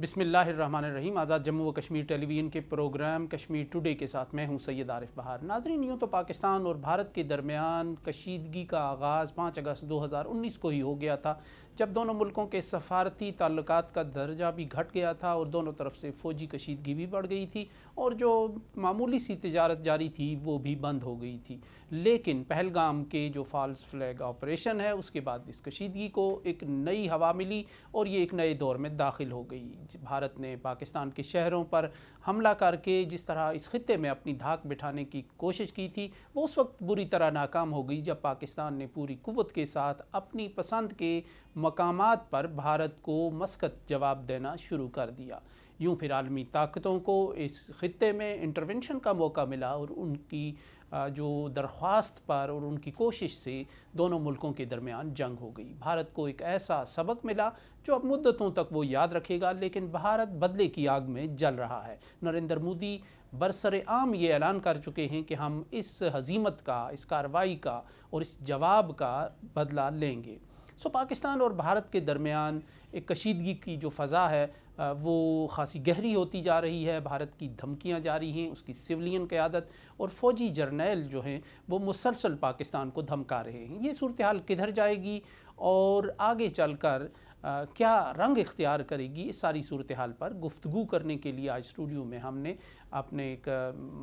بسم اللہ الرحمن الرحیم۔ آزاد جموں و کشمیر ٹیلی ویژن کے پروگرام کشمیر ٹوڈے کے ساتھ میں ہوں سید عارف بہار۔ ناظرین، یوں تو پاکستان اور بھارت کے درمیان کشیدگی کا آغاز 5 اگست 2019 کو ہی ہو گیا تھا، جب دونوں ملکوں کے سفارتی تعلقات کا درجہ بھی گھٹ گیا تھا اور دونوں طرف سے فوجی کشیدگی بھی بڑھ گئی تھی اور جو معمولی سی تجارت جاری تھی وہ بھی بند ہو گئی تھی۔ لیکن پہلگام کے جو فالس فلیگ آپریشن ہے اس کے بعد اس کشیدگی کو ایک نئی ہوا ملی اور یہ ایک نئے دور میں داخل ہو گئی۔ بھارت نے پاکستان کے شہروں پر حملہ کر کے جس طرح اس خطے میں اپنی دھاک بٹھانے کی کوشش کی تھی وہ اس وقت بری طرح ناکام ہو گئی، جب پاکستان نے پوری قوت کے ساتھ اپنی پسند کے مقامات پر بھارت کو مسکت جواب دینا شروع کر دیا۔ یوں پھر عالمی طاقتوں کو اس خطے میں انٹرونشن کا موقع ملا اور ان کی جو درخواست پر اور ان کی کوشش سے دونوں ملکوں کے درمیان جنگ ہو گئی۔ بھارت کو ایک ایسا سبق ملا جو اب مدتوں تک وہ یاد رکھے گا، لیکن بھارت بدلے کی آگ میں جل رہا ہے۔ نریندر مودی برسر عام یہ اعلان کر چکے ہیں کہ ہم اس ہزیمت کا، اس کارروائی کا اور اس جواب کا بدلہ لیں گے۔ پاکستان اور بھارت کے درمیان ایک کشیدگی کی جو فضا ہے وہ خاصی گہری ہوتی جا رہی ہے۔ بھارت کی دھمکیاں جاری ہیں، اس کی سویلین قیادت اور فوجی جرنیل جو ہیں وہ مسلسل پاکستان کو دھمکا رہے ہیں۔ یہ صورتحال کدھر جائے گی اور آگے چل کر کیا رنگ اختیار کرے گی، اس ساری صورتحال پر گفتگو کرنے کے لیے آج اسٹوڈیو میں ہم نے اپنے ایک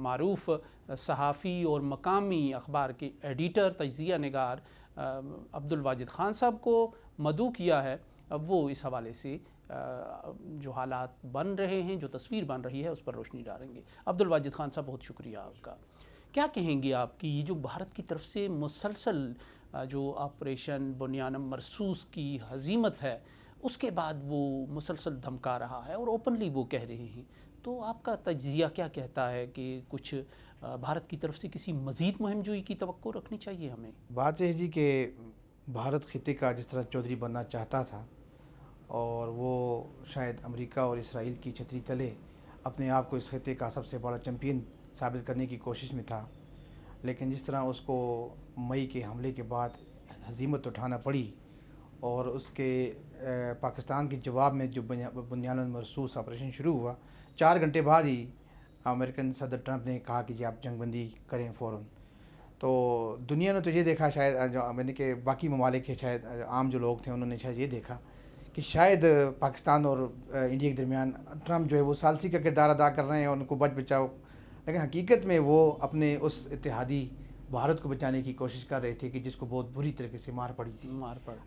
معروف صحافی اور مقامی اخبار کے ایڈیٹر، تجزیہ نگار عبدالواجد خان صاحب کو مدعو کیا ہے۔ وہ اس حوالے سے جو حالات بن رہے ہیں، جو تصویر بن رہی ہے اس پر روشنی ڈالیں گے۔ عبدالواجد خان صاحب، بہت شکریہ آپ کا۔ کیا کہیں گے آپ کی یہ جو بھارت کی طرف سے مسلسل جو آپریشن بنیانم مرصوص کی ہزیمت ہے اس کے بعد وہ مسلسل دھمکا رہا ہے اور اوپنلی وہ کہہ رہے ہیں، تو آپ کا تجزیہ کیا کہتا ہے کہ کچھ بھارت کی طرف سے کسی مزید مہم جوئی کی توقع رکھنی چاہیے ہمیں؟ بات یہ ہے جی کہ بھارت خطے کا جس طرح چودھری بننا چاہتا تھا اور وہ شاید امریکہ اور اسرائیل کی چھتری تلے اپنے آپ کو اس خطے کا سب سے بڑا چیمپئن ثابت کرنے کی کوشش میں تھا، لیکن جس طرح اس کو مئی کے حملے کے بعد ہزیمت اٹھانا پڑی اور اس کے پاکستان کے جواب میں جو بنیان مرصوص آپریشن شروع ہوا، 4 گھنٹے بعد ہی امریکن صدر ٹرمپ نے کہا کہ جی آپ جنگ بندی کریں فوراً۔ تو دنیا نے تو یہ دیکھا، شاید جو میں نے کہ باقی ممالک کے شاید عام جو لوگ تھے انہوں نے شاید یہ دیکھا کہ شاید پاکستان اور انڈیا کے درمیان ٹرمپ جو ہے وہ ثالثی کا کردار ادا کر رہے ہیں اور ان کو بچاؤ، لیکن حقیقت میں وہ اپنے اس اتحادی بھارت کو بچانے کی کوشش کر رہے تھے کہ جس کو بہت بری طریقے سے مار پڑی تھی۔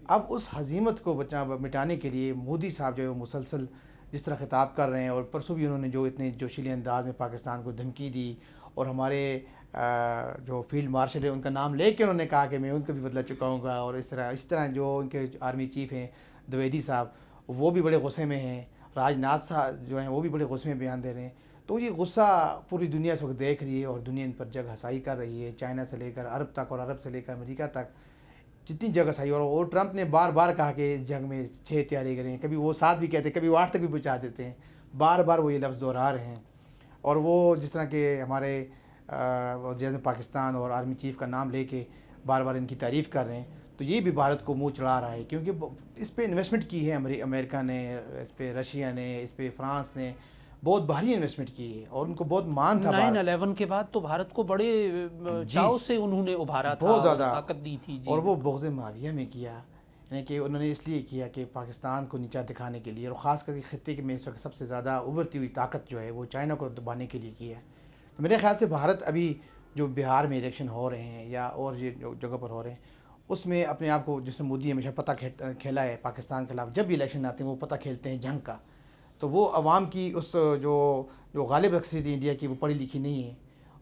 اب اس ہزیمت کو مٹانے کے لیے مودی صاحب جو ہے وہ مسلسل جس طرح خطاب کر رہے ہیں، اور پرسوں بھی انہوں نے جو اتنے جوشیلے انداز میں پاکستان کو دھمکی دی اور ہمارے جو فیلڈ مارشل ہے ان کا نام لے کے انہوں نے کہا کہ میں ان کا بھی بدلہ چکاؤں گا، اور اسی طرح جو ان کے آرمی چیف ہیں دویدی صاحب وہ بھی بڑے غصے میں ہیں، راج ناتھ صاحب جو ہیں وہ بھی بڑے غصے میں بیان دے رہے ہیں۔ تو یہ غصہ پوری دنیا اس وقت دیکھ رہی ہے اور دنیا ان پر جگ ہسائی کر رہی ہے، چائنا سے لے کر عرب تک اور عرب سے لے کر امریکہ تک جتنی جگ ہسائی، اور ٹرمپ نے بار بار کہا کہ اس جنگ میں 6 تیاری کریں، کبھی وہ 7 بھی کہتے ہیں، کبھی وہ 8 تک بھی پہنچا دیتے ہیں، بار بار وہ یہ لفظ دہرا رہے ہیں۔ اور وہ جس طرح کہ ہمارے وزیر اعظم پاکستان اور آرمی چیف کا نام لے کے بار بار ان کی تعریف کر رہے ہیں، تو یہ بھی بھارت کو منہ چڑھا رہا ہے، کیونکہ اس پہ انویسٹمنٹ کی ہے امریکہ نے، اس پہ رشیا نے، اس پہ فرانس نے بہت بھاری انویسٹمنٹ کی ہے اور ان کو بہت مان تھا۔ 9/11 کے بعد تو بھارت کو بڑے چاؤ سے انہوں نے ابھارا تھا، بہت زیادہ طاقت دی تھی، اور وہ بغض معاویہ میں کیا، یعنی کہ انہوں نے اس لیے کیا کہ پاکستان کو نیچا دکھانے کے لیے، اور خاص کر کے خطے میں سب سے زیادہ ابھرتی ہوئی طاقت جو ہے وہ چائنا کو دبانے کے لیے کیا ہے۔ تو میرے خیال سے بھارت ابھی جو بہار میں الیکشن ہو رہے ہیں یا اور یہ جگہ پر ہو رہے ہیں اس میں اپنے آپ کو، جس میں مودی ہمیشہ پتہ کھیلا ہے پاکستان کے خلاف، جب بھی الیکشن آتے ہیں وہ پتہ کھیلتے ہیں جنگ کا، تو وہ عوام کی اس جو غالب اکثریت انڈیا کی وہ پڑھی لکھی نہیں ہے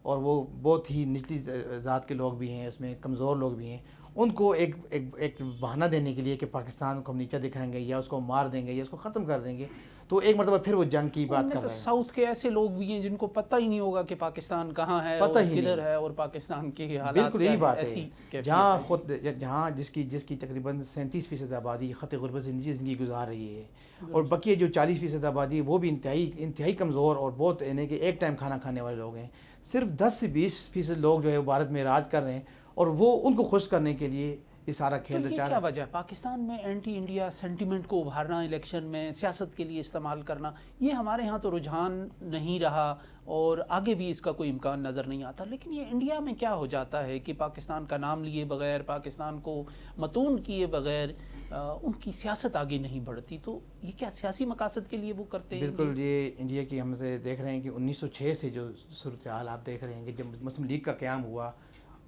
اور وہ بہت ہی نچلی ذات کے لوگ بھی ہیں، اس میں کمزور لوگ بھی ہیں، ان کو ایک بہانہ دینے کے لیے کہ پاکستان کو ہم نیچا دکھائیں گے یا اس کو مار دیں گے یا اس کو ختم کر دیں گے، تو ایک مرتبہ پھر وہ جنگ کی بات کر رہے ہیں۔ ساؤتھ کے ایسے لوگ بھی ہیں جن کو پتہ ہی نہیں ہوگا کہ پاکستان کہاں ہے، پتہ ہی کدھر ہے، اور پاکستان کے حالات بالکل یہی بات ہے، جہاں جس کی تقریباً 37% آبادی خط غربت سے نجی زندگی گزار رہی ہے، اور بقیہ جو 40% آبادی وہ بھی انتہائی کمزور اور بہت یعنی کہ ایک ٹائم کھانا کھانے والے لوگ ہیں۔ صرف 10 سے 20% لوگ جو ہے وہ بھارت میں راج کر رہے ہیں، اور وہ ان کو خوش کرنے کے لیے یہ سارا تو کھیل یہ رچا کیا وجہ ہے پاکستان میں اینٹی انڈیا سینٹیمنٹ کو ابھارنا، الیکشن میں سیاست کے لیے استعمال کرنا؟ یہ ہمارے ہاں تو رجحان نہیں رہا اور آگے بھی اس کا کوئی امکان نظر نہیں آتا، لیکن یہ انڈیا میں کیا ہو جاتا ہے کہ پاکستان کا نام لیے بغیر، پاکستان کو متون کیے بغیر ان کی سیاست آگے نہیں بڑھتی؟ تو یہ کیا سیاسی مقاصد کے لیے وہ کرتے ہیں؟ بالکل، یہ انڈیا کی ہم سے دیکھ رہے ہیں کہ 1906 سے جو صورتحال آپ دیکھ رہے ہیں کہ جب مسلم لیگ کا قیام ہوا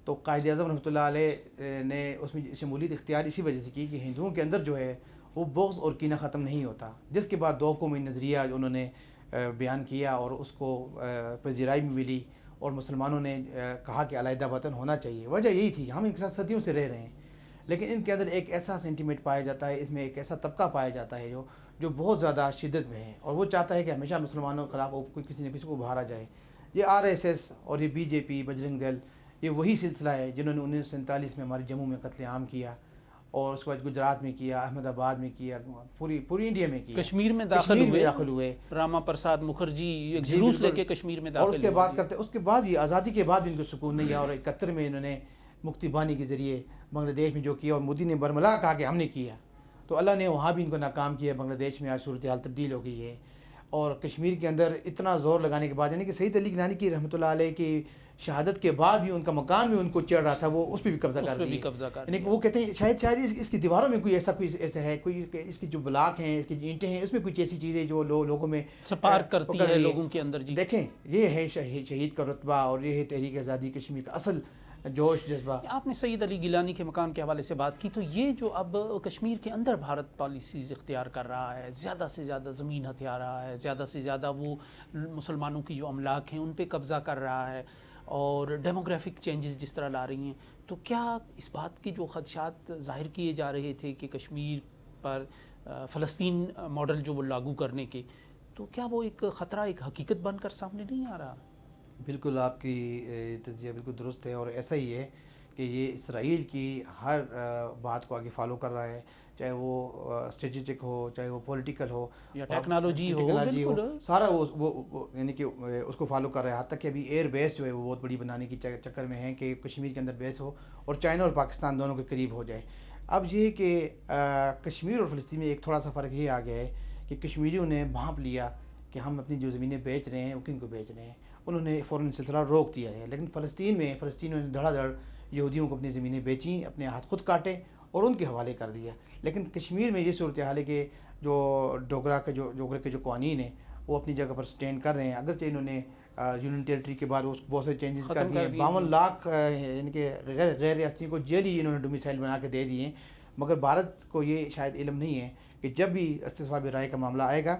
تو قائد اعظم رحمۃ اللہ علیہ نے اس میں شمولیت اختیار اسی وجہ سے کی کہ ہندوؤں کے اندر جو ہے وہ بغض اور کینہ ختم نہیں ہوتا، جس کے بعد دو قومی نظریہ جو انہوں نے بیان کیا اور اس کو پذیرائی بھی ملی اور مسلمانوں نے کہا کہ علیحدہ وطن ہونا چاہیے۔ وجہ یہی تھی، ہم ان کے ساتھ صدیوں سے رہ رہے ہیں، لیکن ان کے اندر ایک ایسا سینٹیمنٹ پایا جاتا ہے، اس میں ایک ایسا طبقہ پایا جاتا ہے جو بہت زیادہ شدت میں ہے اور وہ چاہتا ہے کہ ہمیشہ مسلمانوں کے خلاف کوئی کسی نہ کسی کو ابھارا جائے۔ یہ RSS اور یہ BJP، بجرنگ دل، یہ وہی سلسلہ ہے جنہوں نے 1947 میں ہمارے جموں میں قتل عام کیا اور اس کے بعد گجرات میں کیا، احمد آباد میں کیا، پوری انڈیا میں کیا، کشمیر میں داخل ہوئے، راما پرساد مکھرجی ایک جلوس لے کے کشمیر میں داخل اور اس کے بعد بھی آزادی کے بعد بھی ان کو سکون نہیں ہے، اور 71 میں انہوں نے مکتی بانی کے ذریعے بنگلہ دیش میں جو کیا اور مودی نے برملا کہا کہ ہم نے کیا، تو اللہ نے وہاں بھی ان کو ناکام کیا۔ بنگلہ دیش میں آج صورتحال تبدیل ہو گئی ہے، اور کشمیر کے اندر اتنا زور لگانے کے بعد، یعنی کہ سعید علی گیلانی کی رحمۃ اللہ علیہ کی شہادت کے بعد بھی ان کا مکان بھی ان کو چڑھ رہا تھا، وہ اس پہ بھی قبضہ کر دیا، یعنی کہ وہ کہتے ہیں شاید اس کی دیواروں میں کوئی ایسا ہے، کوئی اس کی جو بلاک ہیں، اس کی اینٹیں ہیں، اس میں کچھ ایسی چیزیں جو لوگوں میں سپارک کرتی ہے لوگوں کے اندر۔ جی دیکھیں، یہ ہے شہید کا رتبہ اور یہ ہے تحریک آزادی کشمیر کا اصل جوش جذبہ۔ آپ نے سعید علی گیلانی کے مکان کے حوالے سے بات کی، تو یہ جو اب کشمیر کے اندر بھارت پالیسیز اختیار کر رہا ہے، زیادہ سے زیادہ زمین ہتھیا رہا ہے، زیادہ سے زیادہ وہ مسلمانوں کی جو املاک ہیں ان پہ قبضہ کر رہا ہے، اور ڈیموگرافک چینجز جس طرح لا رہی ہیں، تو کیا اس بات کے جو خدشات ظاہر کیے جا رہے تھے کہ کشمیر پر فلسطین ماڈل جو وہ لاگو کرنے کے، تو کیا وہ ایک خطرہ، ایک حقیقت بن کر سامنے نہیں آ رہا؟ بالکل، آپ کی تجزیہ بالکل درست ہے، اور ایسا ہی ہے کہ یہ اسرائیل کی ہر بات کو آگے فالو کر رہا ہے، چاہے وہ اسٹریٹجک ہو، چاہے وہ پولیٹیکل ہو یا ٹیکنالوجی ہو، سارا وہ یعنی کہ اس کو فالو کر رہا ہے۔ حتیٰ کہ ابھی ایئر بیس جو ہے وہ بہت بڑی بنانے کی چکر میں ہے کہ کشمیر کے اندر بیس ہو اور چائنا اور پاکستان دونوں کے قریب ہو جائے۔ اب یہ کہ کشمیر اور فلسطین میں ایک تھوڑا سا فرق یہ آ گیا ہے کہ کشمیریوں نے بھانپ لیا کہ ہم اپنی جو زمینیں بیچ رہے ہیں وہ کن کو بیچ رہے ہیں، انہوں نے فوراً سلسلہ روک دیا ہے۔ لیکن فلسطینیوں نے دھڑا دھڑ یہودیوں کو اپنی زمینیں بیچیں، اپنے ہاتھ خود کاٹے اور ان کے حوالے کر دیا۔ لیکن کشمیر میں یہ صورتحال ہے کہ جو ڈوگرا کے جو قوانین ہیں وہ اپنی جگہ پر سٹینڈ کر رہے ہیں، اگرچہ انہوں نے یونین ٹیریٹری کے بعد بہت سے چینجز کر دیے ہیں، 52 لاکھ یعنی کہ غیر ریاستیوں کو جیلی انہوں نے ڈومیسائل بنا کے دے دیے ہیں، مگر بھارت کو یہ شاید علم نہیں ہے کہ جب بھی استصواب رائے کا معاملہ آئے گا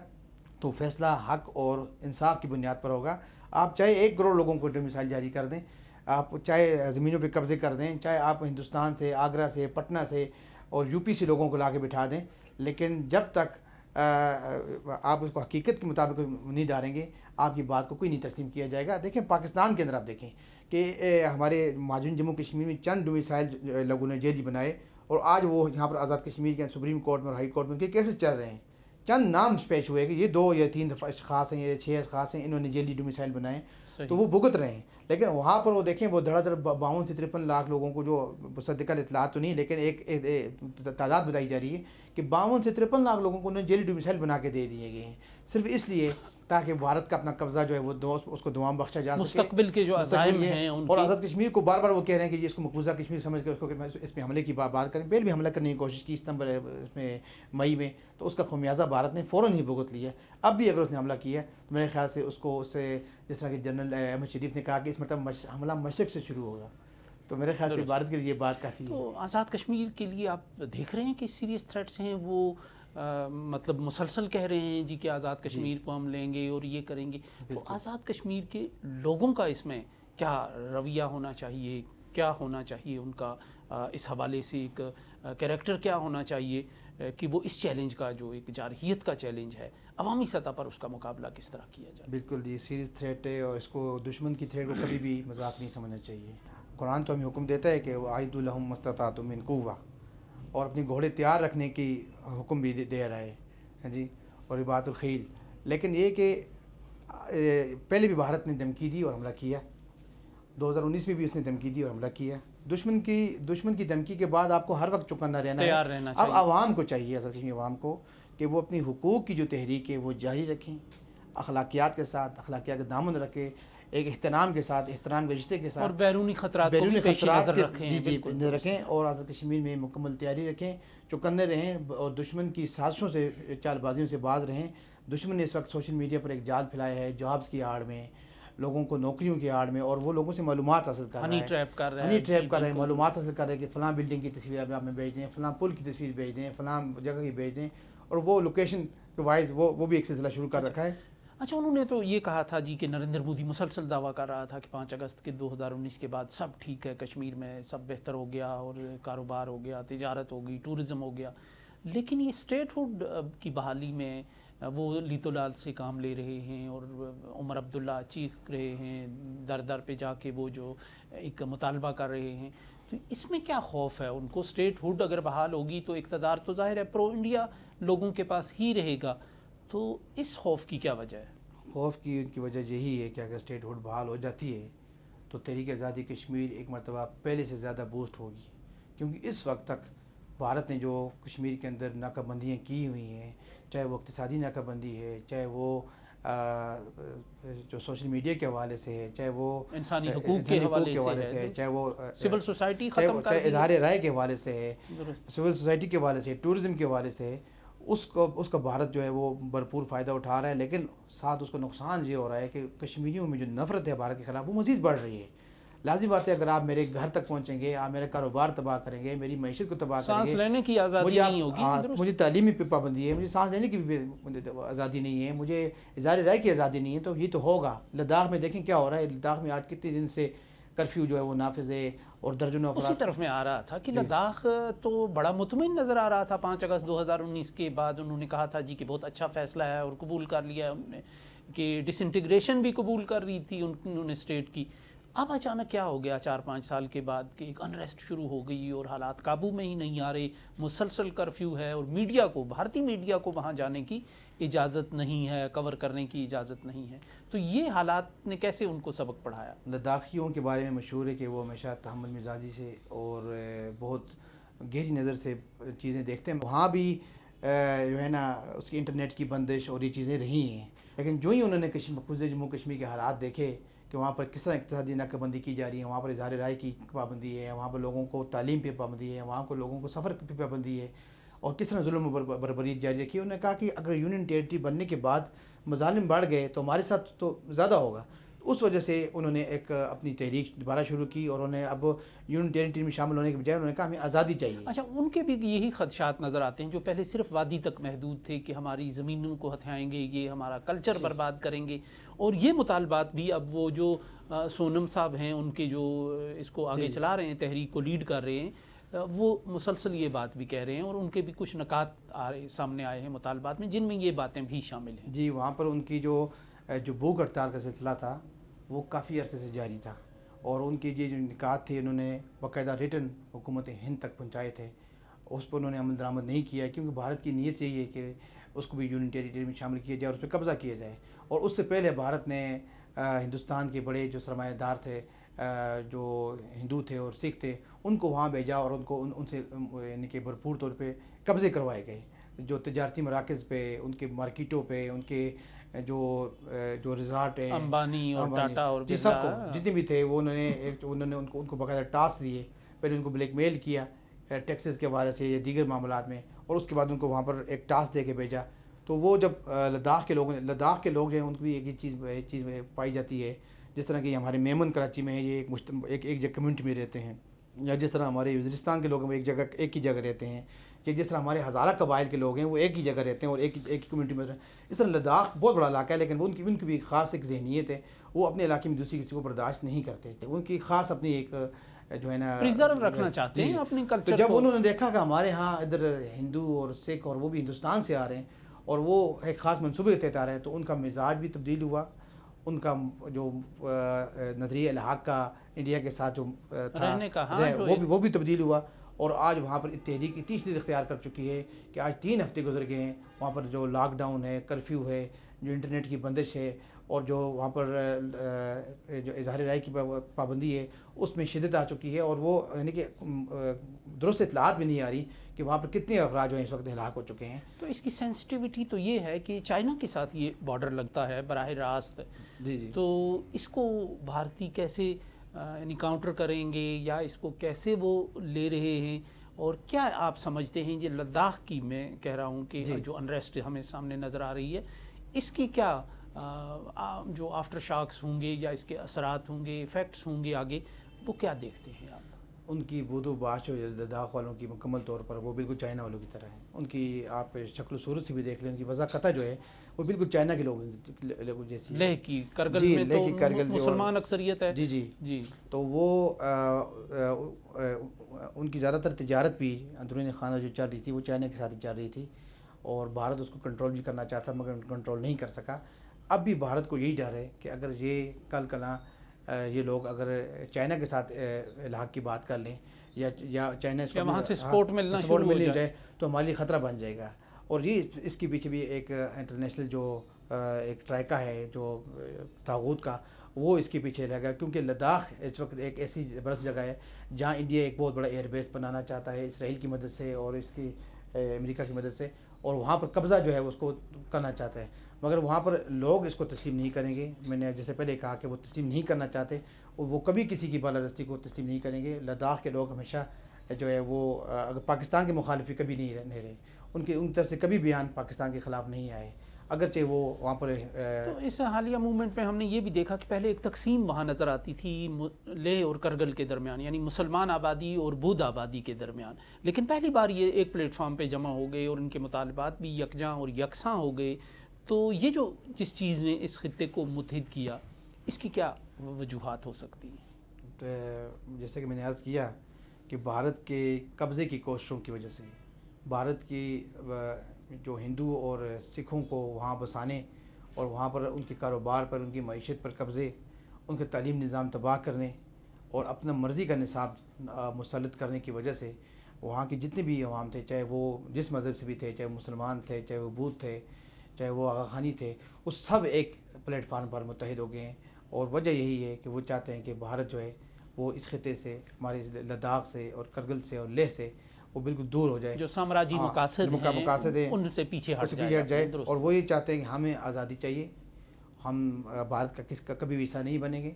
تو فیصلہ حق اور انصاف کی بنیاد پر ہوگا۔ آپ چاہے 1 کروڑ لوگوں کو ڈومیسائل جاری کر دیں، آپ چاہے زمینوں پہ قبضے کر دیں، چاہے آپ ہندوستان سے، آگرہ سے، پٹنہ سے اور UP سے لوگوں کو لا کے بٹھا دیں، لیکن جب تک آپ اس کو حقیقت کے مطابق نہیں ڈالیں گے، آپ کی بات کو کوئی نہیں تسلیم کیا جائے گا۔ دیکھیں پاکستان کے اندر آپ دیکھیں کہ ہمارے ماجون جموں کشمیر میں چند ڈومیسائل لوگوں نے جیلی بنائے، اور آج وہ یہاں پر آزاد کشمیر کے سپریم کورٹ میں اور ہائی کورٹ میں ان کے کیسز چل رہے ہیں۔ چند نام پیش ہوئے کہ یہ 2 یا 3 اشخاص ہیں یا 6 اشخاص ہیں، انہوں نے جیلی ڈومیسائل بنائے، تو وہ بھگت رہے ہیں۔ لیکن وہاں پر وہ دیکھیں، وہ دھڑا دھڑ 52 سے 53 لاکھ لوگوں کو، جو مصدقہ اطلاعات تو نہیں لیکن ایک تعداد بتائی جا رہی ہے کہ 52 سے 53 لاکھ لوگوں کو انہوں نے جیلی ڈومیسائل بنا کے دے دیے گئے ہیں، صرف اس لیے تاکہ بھارت کا اپنا قبضہ جو ہے وہ اس کو دوام بخشا جا سکے، مستقبل کے جو عزائم ہیں اور آزاد کشمیر کو بار بار وہ کہہ رہے ہیں کہ اس کو مقبوضہ کشمیر سمجھ کر اس پہ حملے کی بات کریں۔ پہلے بھی حملہ کرنے کی کوشش کی ستمبر اس میں مئی میں، تو اس کا خمیازہ بھارت نے فوراً ہی بھگت لیا۔ اب بھی اگر اس نے حملہ کیا تو میرے خیال سے اس سے جس طرح کہ جنرل احمد شریف نے کہا کہ اس مرتبہ حملہ مشرق سے شروع ہوگا، تو میرے خیال سے بھارت کے لیے یہ بات کافی ہے۔ تو آزاد کشمیر کے لیے آپ دیکھ رہے ہیں کہ سیریس تھریٹس ہیں، وہ مطلب مسلسل کہہ رہے ہیں جی کہ آزاد کشمیر کو ہم لیں گے اور یہ کریں گے، تو آزاد کشمیر کے لوگوں کا اس میں کیا رویہ ہونا چاہیے، کیا ہونا چاہیے ان کا اس حوالے سے، ایک کریکٹر کیا ہونا چاہیے کہ وہ اس چیلنج کا، جو ایک جارحیت کا چیلنج ہے، عوامی سطح پر اس کا مقابلہ کس طرح کیا جائے؟ بالکل جی، سیریس تھریٹ ہے، اور اس کو دشمن کی تھریٹ کو کبھی بھی مذاق نہیں سمجھنا چاہیے۔ قرآن تو ہمیں حکم دیتا ہے کہ وَأَعِدُّوا لَهُم مَا اسْتَطَعْتُم مِّن قُوَّةٍ، اور اپنے گھوڑے تیار رکھنے کی حکم بھی دے رہا ہے جی، اور رباط الخیل۔ لیکن یہ کہ پہلے بھی بھارت نے دھمکی دی اور حملہ کیا، 2019 میں بھی اس نے دھمکی دی اور حملہ کیا، دشمن کی دھمکی کے بعد آپ کو ہر وقت چوکنا رہنا تیار ہے. رہنا اب چاہیے. عوام کو چاہیے، اصل کشمیر عوام کو، کہ وہ اپنی حقوق کی جو تحریک ہے وہ جاری رکھیں، اخلاقیات کے ساتھ، اخلاقیات کا دامن رکھیں، ایک احترام کے ساتھ، احترام کے رشتے کے ساتھ، اور بیرونی خطرات کو بھی پیش نظر رکھیں. جی نظر رکھیں، اور آزاد کشمیر میں مکمل تیاری رکھیں، چوکنے رہیں اور دشمن کی سازشوں سے، چال بازیوں سے باز رہیں. دشمن نے اس وقت سوشل میڈیا پر ایک جال پھیلایا ہے، جابز کی آڑ میں، لوگوں کو نوکریوں کی آڑ میں، اور وہ لوگوں سے معلومات حاصل کر رہا ہے، ہنی ٹریپ کر رہے ہیں، معلومات حاصل کر رہے ہیں کہ فلاں بلڈنگ کی تصویر آپ میں بھیج دیں، فلاں پل کی تصویر بھیج دیں، فلاں جگہ کی بھیج دیں، اور وہ لوکیشن کے وائز وہ بھی ایک سلسلہ شروع کر رکھا ہے. اچھا، انہوں نے تو یہ کہا تھا جی کہ نریندر مودی مسلسل دعویٰ کر رہا تھا کہ 5 اگست کے 2019 کے بعد سب ٹھیک ہے، کشمیر میں سب بہتر ہو گیا، اور کاروبار ہو گیا، تجارت ہو گئی، ٹورزم ہو گیا. لیکن یہ اسٹیٹ ہوڈ کی بحالی میں وہ لیتو لال سے کام لے رہے ہیں، اور عمر عبداللہ چیخ رہے ہیں در در پہ جا کے، وہ جو ایک مطالبہ کر رہے ہیں. تو اس میں کیا خوف ہے ان کو؟ اسٹیٹ ہوڈ اگر بحال ہوگی تو اقتدار تو ظاہر ہے پرو انڈیا لوگوں کے پاس ہی رہے گا. تو اس خوف کی کیا وجہ ہے؟ خوف کی ان کی وجہ یہی ہے کہ اگر اسٹیٹ ہوڈ بحال ہو جاتی ہے تو تحریک آزادی کشمیر ایک مرتبہ پہلے سے زیادہ بوسٹ ہوگی، کیونکہ اس وقت تک بھارت نے جو کشمیر کے اندر ناکہ بندیاں کی ہوئی ہیں، چاہے وہ اقتصادی ناکہ بندی ہے، چاہے وہ جو سوشل میڈیا کے حوالے سے ہے، چاہے وہ انسانی حقوق کے حوالے سے ہے، چاہے وہ سول سوسائٹی ختم کر چاہے اظہار رائے کے حوالے سے ہے، درست. سول سوسائٹی کے حوالے سے، ٹورزم کے حوالے سے ہے، اس کا بھارت جو ہے وہ بھرپور فائدہ اٹھا رہا ہے. لیکن ساتھ اس کو نقصان یہ ہو رہا ہے کہ کشمیریوں میں جو نفرت ہے بھارت کے خلاف وہ مزید بڑھ رہی ہے. لازم بات ہے، اگر آپ میرے گھر تک پہنچیں گے، آپ میرا کاروبار تباہ کریں گے، میری معیشت کو تباہ کریں گے، سانس لینے کی آزادی نہیں ہوگی، مجھے تعلیمی پہ پابندی ہے، مجھے سانس لینے کی بھی آزادی نہیں ہے، مجھے اظہار رائے کی آزادی نہیں ہے، تو یہ تو ہوگا. لداخ میں دیکھیں کیا ہو رہا ہے، لداخ میں آج کتنے دن سے کرفیو جو ہے وہ نافذ ہے، اور درجنوں اسی طرف میں آ رہا تھا کہ لداخ تو بڑا مطمئن نظر آ رہا تھا 5 اگست 2019 کے بعد. انہوں نے کہا تھا جی کہ بہت اچھا فیصلہ ہے، اور قبول کر لیا ہے انہوں نے کہ ڈس انٹیگریشن بھی قبول کر رہی تھی انہوں نے اسٹیٹ کی. اب اچانک کیا ہو گیا 4-5 سال کے بعد کہ ایک انریسٹ شروع ہو گئی، اور حالات قابو میں ہی نہیں آ رہے، مسلسل کرفیو ہے، اور میڈیا کو، بھارتی میڈیا کو وہاں جانے کی اجازت نہیں ہے، کور کرنے کی اجازت نہیں ہے. تو یہ حالات نے کیسے ان کو سبق پڑھایا؟ لداخیوں کے بارے میں مشہور ہے کہ وہ ہمیشہ تحمل مزاجی سے اور بہت گہری نظر سے چیزیں دیکھتے ہیں. وہاں بھی جو ہے نا اس کی انٹرنیٹ کی بندش اور یہ چیزیں رہی ہیں، لیکن جو ہی انہوں نے خود جموں کشمیر کے حالات دیکھے کہ وہاں پر کس طرح اقتصادی ناکہ بندی کی جا رہی ہے، وہاں پر اظہار رائے کی پابندی ہے، وہاں پر لوگوں کو تعلیم پہ پابندی ہے، وہاں کو لوگوں کو سفر پہ پابندی ہے، اور کس طرح ظلم و بربریت جاری رکھی. انہوں نے کہا کہ اگر یونین ٹیریٹری بننے کے بعد مظالم بڑھ گئے تو ہمارے ساتھ تو زیادہ ہوگا. اس وجہ سے انہوں نے ایک اپنی تحریک دوبارہ شروع کی، اور انہوں نے اب یونین ٹیریٹری میں شامل ہونے کے بجائے انہوں نے کہا ہمیں آزادی چاہیے. اچھا، ان کے بھی یہی خدشات نظر آتے ہیں جو پہلے صرف وادی تک محدود تھے کہ ہماری زمینوں کو ہتھیائیں گے، یہ ہمارا کلچر برباد کریں گے. اور یہ مطالبات بھی اب وہ جو سونم صاحب ہیں، ان کے جو اس کو آگے چلا رہے ہیں، تحریک کو لیڈ کر رہے ہیں، وہ مسلسل یہ بات بھی کہہ رہے ہیں، اور ان کے بھی کچھ نکات سامنے آئے ہیں مطالبات میں جن میں یہ باتیں بھی شامل ہیں. جی، وہاں پر ان کی جو بھوک ہڑتال کا سلسلہ تھا وہ کافی عرصے سے جاری تھا، اور ان کے جو نکات تھے انہوں نے باقاعدہ ریٹن حکومت ہند تک پہنچائے تھے. اس پر انہوں نے عمل درآمد نہیں کیا، کیونکہ بھارت کی نیت یہی ہے کہ اس کو بھی یونین ٹیریٹری میں شامل کیا جائے اور اس پہ قبضہ کیا جائے. اور اس سے پہلے بھارت نے ہندوستان کے بڑے جو سرمایہ دار تھے، جو ہندو تھے اور سکھ تھے، ان کو وہاں بھیجا، اور ان کو ان سے یعنی کہ بھرپور طور پہ قبضے کروائے گئے. جو تجارتی مراکز پہ، ان کے مارکیٹوں پہ، ان کے جو ریزارٹ ہیں، امبانی اور ٹاٹا اور جی سب کو جتنے بھی تھے، وہ انہوں نے ان کو باقاعدہ ٹاسک دیے. پہلے ان کو بلیک میل کیا ٹیکسز کے بارے سے یا دیگر معاملات میں، اور اس کے بعد ان کو وہاں پر ایک ٹاسک دے کے بھیجا. تو وہ جب لداخ کے لوگ جو ہیں ان کو بھی ایک چیز پائی جاتی ہے، جس طرح کہ ہمارے میمن کراچی میں ہے، یہ ایک جگہ کمیونٹی میں رہتے ہیں، یا جس طرح ہمارے وزیرستان کے لوگ ہیں وہ ایک ہی جگہ رہتے ہیں، کہ جس طرح ہمارے ہزارہ قبائل کے لوگ ہیں وہ ایک ہی جگہ رہتے ہیں اور ایک ہی کمیونٹی میں رہتے ہیں. اس طرح لداخ بہت بڑا علاقہ ہے، لیکن ان کی بھی خاص ایک ذہنیت ہے، وہ اپنے علاقے میں دوسری کسی کو برداشت نہیں کرتے. ان کی خاص اپنی ایک جو ہے نا پریزرو رکھنا چاہتے ہیں اپنے کلچر کو. جب انہوں نے دیکھا کہ ہمارے ہاں ادھر ہندو اور سکھ اور وہ بھی ہندوستان سے آ رہے ہیں اور وہ ایک خاص منصوبے کے تحت آ رہے ہیں، تو ان کا مزاج بھی تبدیل ہوا. ان کا جو نظریہ الحاق کا انڈیا کے ساتھ جو تھا وہ بھی تبدیل ہوا. اور آج وہاں پر تحریک اتنی شدت اختیار کر چکی ہے کہ آج 3 ہفتے گزر گئے ہیں، وہاں پر جو لاک ڈاؤن ہے، کرفیو ہے، جو انٹرنیٹ کی بندش ہے اور جو وہاں پر جو اظہار رائے کی پابندی ہے اس میں شدت آ چکی ہے، اور وہ یعنی کہ درست اطلاعات بھی نہیں آ رہی کہ وہاں پر کتنے افراد جو ہیں اس وقت ہلاک ہو چکے ہیں۔ تو اس کی سینسٹیوٹی تو یہ ہے کہ چائنا کے ساتھ یہ بارڈر لگتا ہے براہ راست، جی جی تو اس کو بھارتی کیسے یعنی کاؤنٹر کریں گے، یا اس کو کیسے وہ لے رہے ہیں، اور کیا آپ سمجھتے ہیں یہ لداخ کی، میں کہہ رہا ہوں کہ جو انریسٹ ہمیں سامنے نظر آ رہی ہے، اس کی کیا جو آفٹر شاکس ہوں گے یا اس کے اثرات ہوں گے، ایفیکٹس ہوں گے آگے، وہ کیا دیکھتے ہیں آپ؟ ان کی بود و باش جو لداخ والوں کی مکمل طور پر وہ بالکل چائنا والوں کی طرح ہے۔ ان کی آپ شکل و صورت سے بھی دیکھ لیں، ان کی وضاقتہ جو ہے وہ بالکل چائنا کے لوگوں جیسی ہے۔ لیہ کی کرگل جی، میں لیہ تو کی کرگل مسلمان اکثریت ہے۔ جی جی جی، تو وہ ان کی زیادہ تر تجارت بھی اندرونی خانہ جو چل رہی تھی وہ چائنا کے ساتھ ہی چل رہی تھی، اور بھارت اس کو کنٹرول بھی کرنا چاہتا مگر کنٹرول نہیں کر سکا۔ اب بھی بھارت کو یہی ڈر ہے کہ اگر یہ کل کلاں یہ لوگ اگر چائنا کے ساتھ الحاق کی بات کر لیں یا چائنا اس کو وہاں سے سپورٹ ملنا شروع ہو جائے تو ہمارے لیے خطرہ بن جائے گا۔ اور یہ اس کے پیچھے بھی ایک انٹرنیشنل جو ایک ٹرائکا ہے جو طاغوت کا، وہ اس کے پیچھے لگا، کیونکہ لداخ اس وقت ایک ایسی زبردست جگہ ہے جہاں انڈیا ایک بہت بڑا ایئر بیس بنانا چاہتا ہے اسرائیل کی مدد سے اور اس کی امریکہ کی مدد سے، اور وہاں پر قبضہ جو ہے اس کو کرنا چاہتا ہے، مگر وہاں پر لوگ اس کو تسلیم نہیں کریں گے۔ میں نے جیسے پہلے کہا کہ وہ تسلیم نہیں کرنا چاہتے، اور وہ کبھی کسی کی بالادستی کو تسلیم نہیں کریں گے۔ لداخ کے لوگ ہمیشہ جو ہے وہ اگر پاکستان کے مخالفی کبھی نہیں رہے، ان طرف سے کبھی بیان پاکستان کے خلاف نہیں آئے، اگرچہ وہ وہاں پر تو اس حالیہ موومنٹ میں ہم نے یہ بھی دیکھا کہ پہلے ایک تقسیم وہاں نظر آتی تھی لیہ اور کرگل کے درمیان، یعنی مسلمان آبادی اور بدھ آبادی کے درمیان، لیکن پہلی بار یہ ایک پلیٹ فارم پہ جمع ہو گئے اور ان کے مطالبات بھی یکجاں اور یکساں ہو گئے۔ تو یہ جو جس چیز نے اس خطے کو متحد کیا، اس کی کیا وجوہات ہو سکتی ہیں؟ جیسے کہ میں نے عرض کیا کہ بھارت کے قبضے کی کوششوں کی وجہ سے، بھارت کی جو ہندو اور سکھوں کو وہاں بسانے اور وہاں پر ان کے کاروبار پر، ان کی معیشت پر قبضے، ان کے تعلیم نظام تباہ کرنے اور اپنا مرضی کا نصاب مسلط کرنے کی وجہ سے وہاں کے جتنے بھی عوام تھے، چاہے وہ جس مذہب سے بھی تھے، چاہے وہ مسلمان تھے، چاہے وہ بدھ تھے، چاہے وہ آغا خانی تھے، وہ سب ایک پلیٹ فارم پر متحد ہو گئے ہیں۔ اور وجہ یہی ہے کہ وہ چاہتے ہیں کہ بھارت جو ہے وہ اس خطے سے، ہمارے لداخ سے اور کرگل سے اور لیہ سے وہ بالکل دور ہو جائے، جو سامراجی مقاصد ہیں ان سے پیچھے ہٹ جائے، اور وہ یہ چاہتے ہیں کہ ہمیں آزادی چاہیے، ہم بھارت کا کس کا کبھی بھی حصہ نہیں بنیں گے،